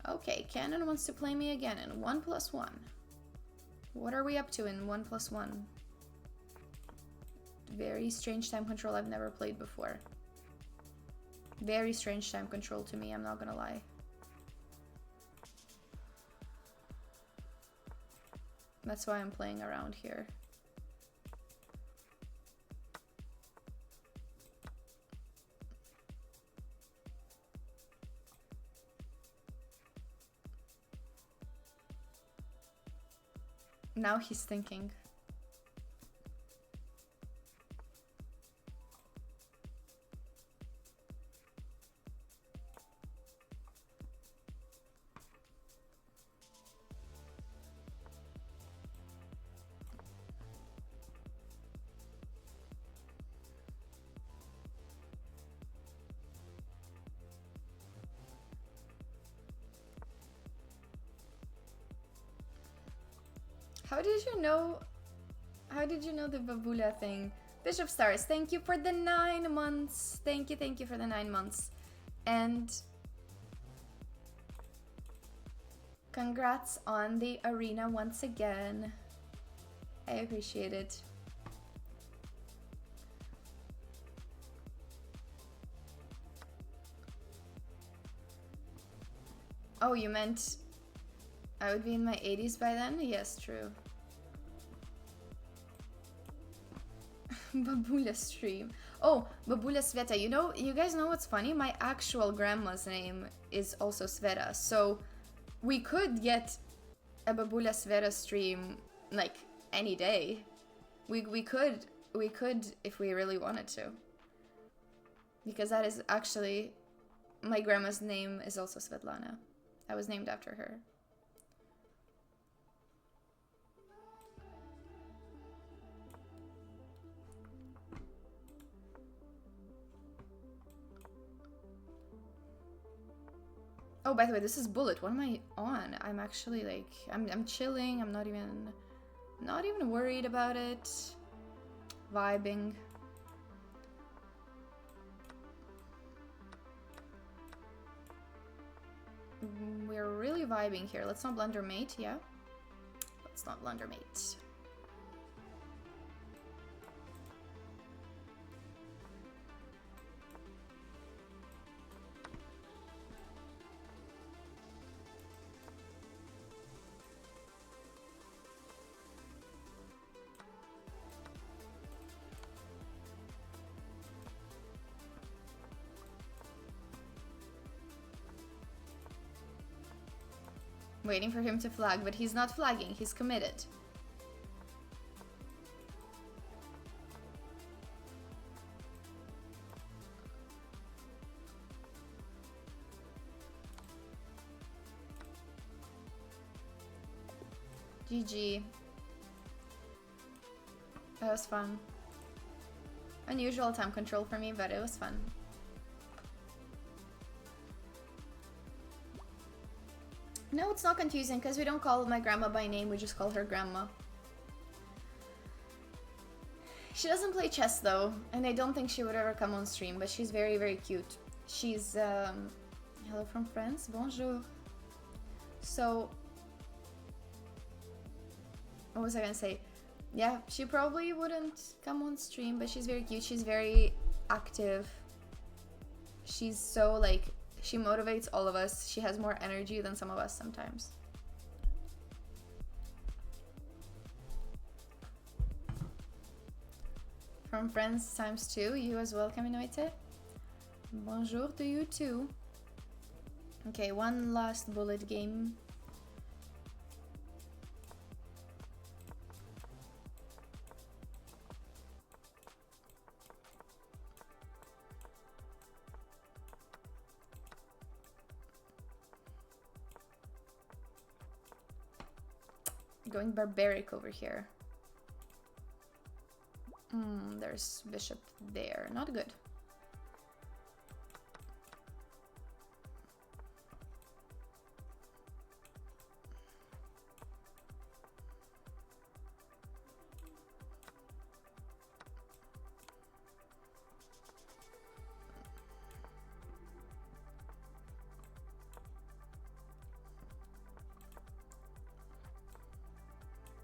Okay, Cannon wants to play me again in 1+1. What are we up to in 1+1? Very strange time control I've never played before. Very strange time control to me, I'm not gonna lie. That's why I'm playing around here. Now he's thinking. How did you know the Babula thing? Bishop Stars, thank you for the 9 months. Thank you for the 9 months. And congrats on the arena once again. I appreciate it. Oh, you meant I would be in my 80s by then? Yes, true. Babula stream. Oh, Babula Sveta. You guys know what's funny? My actual grandma's name is also Sveta. So we could get a Babula Sveta stream like any day. We could if we really wanted to. Because that is actually, my grandma's name is also Svetlana. I was named after her. Oh, by the way, this is Bullet. What am I on? I'm actually like, I'm chilling. I'm not even worried about it. Vibing. We're really vibing here. Let's not blunder mate, yeah? Let's not blunder mate. Waiting for him to flag, but he's not flagging. He's committed. GG. That was fun. Unusual time control for me, but it was fun. No, it's not confusing because we don't call my grandma by name, we just call her grandma. She doesn't play chess though, and I don't think she would ever come on stream, but she's very, very cute. She's, hello from France, bonjour. So, what was I gonna say? Yeah, she probably wouldn't come on stream, but she's very cute, she's very active. She's so, like, she motivates all of us. She has more energy than some of us sometimes. From friends times 2, you as well, Kaminoite. Bonjour to you too. Okay, one last bullet game. Going barbaric over here. There's bishop there. Not good.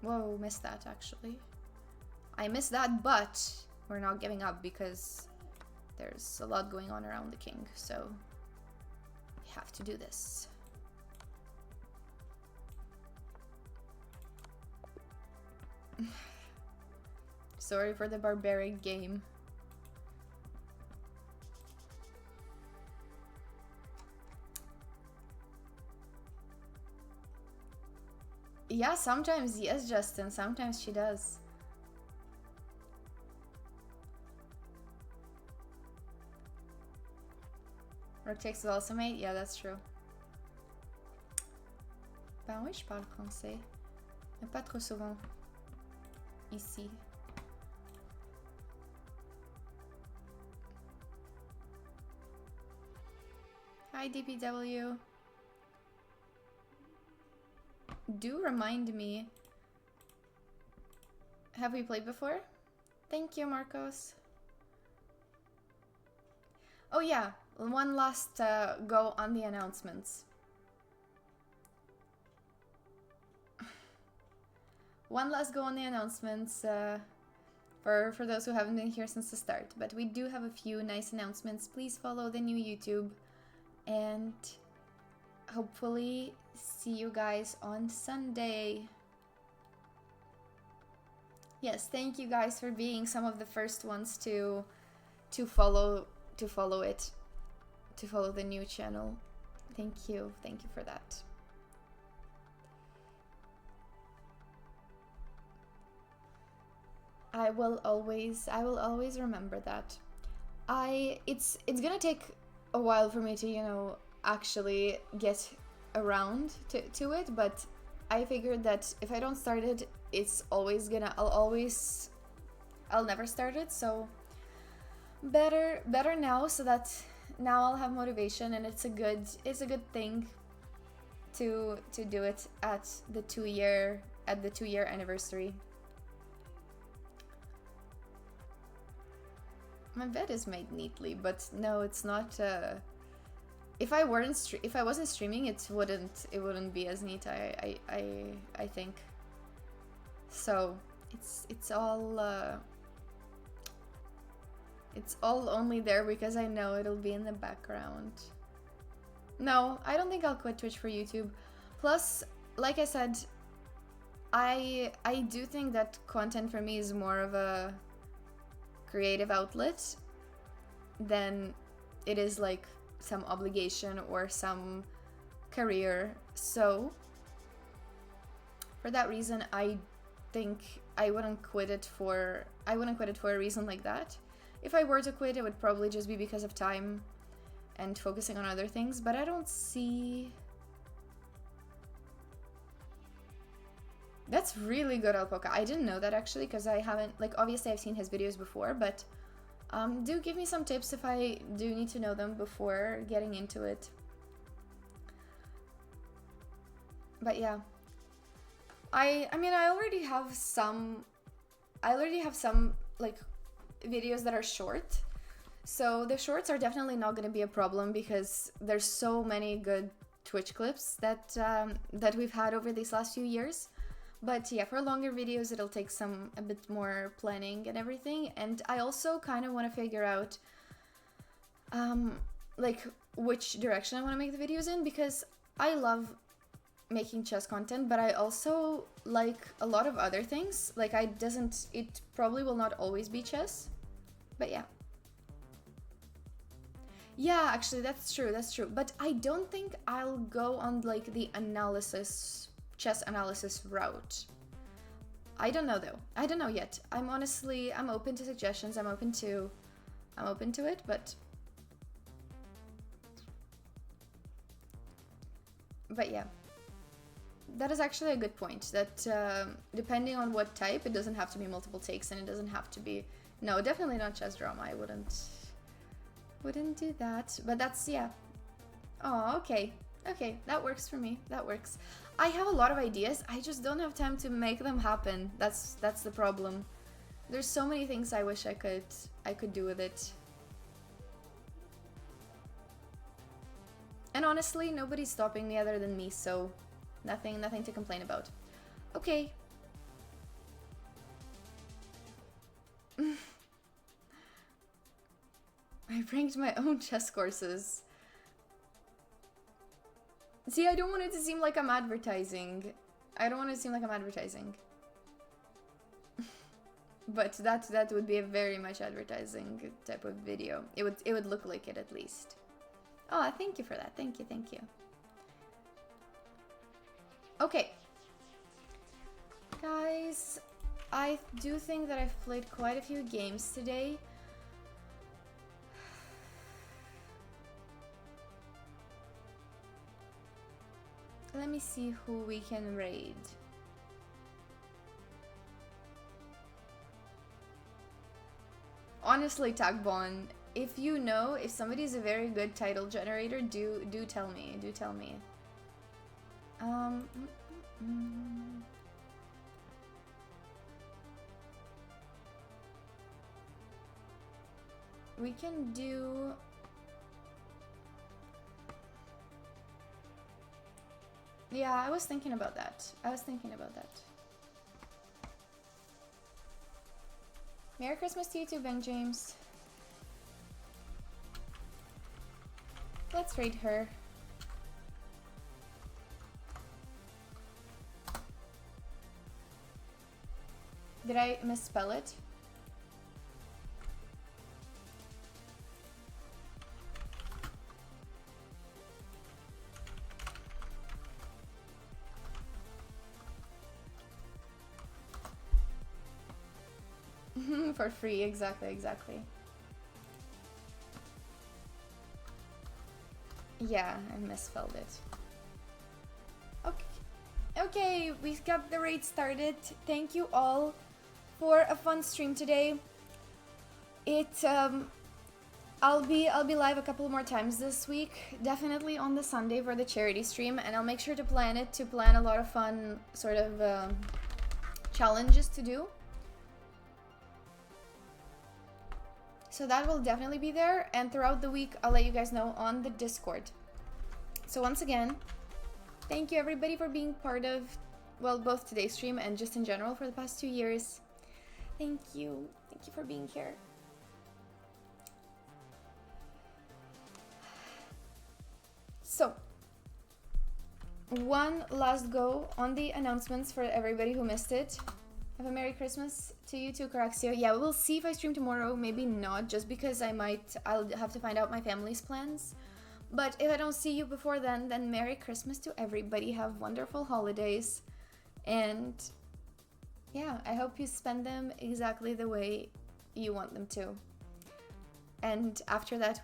Whoa, missed that actually. I missed that, but we're not giving up because there's a lot going on around the king, so we have to do this. Sorry for the barbaric game. Yeah, sometimes yes, Justin. Sometimes she does. Rook takes is also mate? Yeah, that's true. Ben oui, je parle français. Mais pas trop souvent. Ici. Hi, DPW. Do remind me. Have we played before? Thank you, Marcos. Oh yeah, one last go on the announcements. One last go on the announcements for those who haven't been here since the start. But we do have a few nice announcements. Please follow the new YouTube and hopefully see you guys on Sunday. Yes, thank you guys for being some of the first ones to follow the new channel. Thank you for that. I will always remember that. It's gonna take a while for me to, you know, actually get around to it, but I figured that if I don't start it, it's always gonna, I'll never start it, so better now, so that now I'll have motivation, and it's a good thing to do it at the 2-year anniversary. My bed is made neatly, but no, it's not. If I wasn't streaming, it wouldn't be as neat. I think. So it's all only there because I know it'll be in the background. No, I don't think I'll quit Twitch for YouTube. Plus, like I said, I do think that content for me is more of a creative outlet than it is like some obligation or some career. So for that reason, I think I wouldn't quit it for a reason like that. If I were to quit, it would probably just be because of time and focusing on other things, but I don't see... That's really good, Alpaca. I didn't know that actually, because I haven't, like, obviously I've seen his videos before, but do give me some tips if I do need to know them before getting into it. But yeah. I mean, I already have some like videos that are short. So the shorts are definitely not going to be a problem because there's so many good Twitch clips that that we've had over these last few years. But yeah, for longer videos, it'll take a bit more planning and everything. And I also kind of want to figure out like which direction I want to make the videos in, because I love making chess content, but I also like a lot of other things. Like it probably will not always be chess, but yeah. Yeah, actually, that's true. But I don't think I'll go on like the chess analysis route. I don't know though. I don't know yet. I'm open to suggestions. I'm open to it, but yeah. That is actually a good point, that depending on what type, it doesn't have to be multiple takes, and it doesn't have to be... No, definitely not chess drama. I wouldn't do that. But that's, yeah. Oh, okay. Okay, that works for me. That works. I have a lot of ideas. I just don't have time to make them happen. That's the problem. There's so many things I wish I could do with it. And honestly, nobody's stopping me other than me, so... Nothing to complain about. Okay. I ranked my own chess courses. See, I don't want it to seem like I'm advertising. But that would be a very much advertising type of video. It would look like it, at least. Oh, thank you for that. Thank you. Okay, guys, I do think that I've played quite a few games today. Let me see who we can raid. Honestly, Tagbon, if you know if somebody's a very good title generator, do tell me. We can do... Yeah, I was thinking about that. Merry Christmas to you too, Bang James. Let's raid her. Did I misspell it? For free, exactly. Yeah, I misspelled it. Okay, we got the raid started. Thank you all for a fun stream today. I'll be live a couple more times this week, definitely on the Sunday for the charity stream, and I'll make sure to plan a lot of fun sort of challenges to do. So that will definitely be there, and throughout the week I'll let you guys know on the Discord. So once again, thank you everybody for being part of, well, both today's stream and just in general for the past 2 years. Thank you for being here. So, one last go on the announcements for everybody who missed it. Have a Merry Christmas to you too, Caraxio. Yeah, we'll see if I stream tomorrow, maybe not, just because I'll have to find out my family's plans. But if I don't see you before then Merry Christmas to everybody. Have wonderful holidays. And yeah, I hope you spend them exactly the way you want them to. And after that,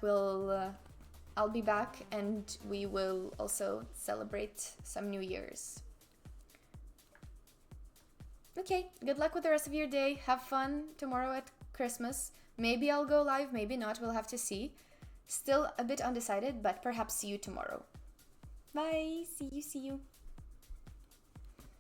I'll be back and we will also celebrate some New Year's. Okay, good luck with the rest of your day. Have fun tomorrow at Christmas. Maybe I'll go live, maybe not, we'll have to see. Still a bit undecided, but perhaps see you tomorrow. Bye, see you.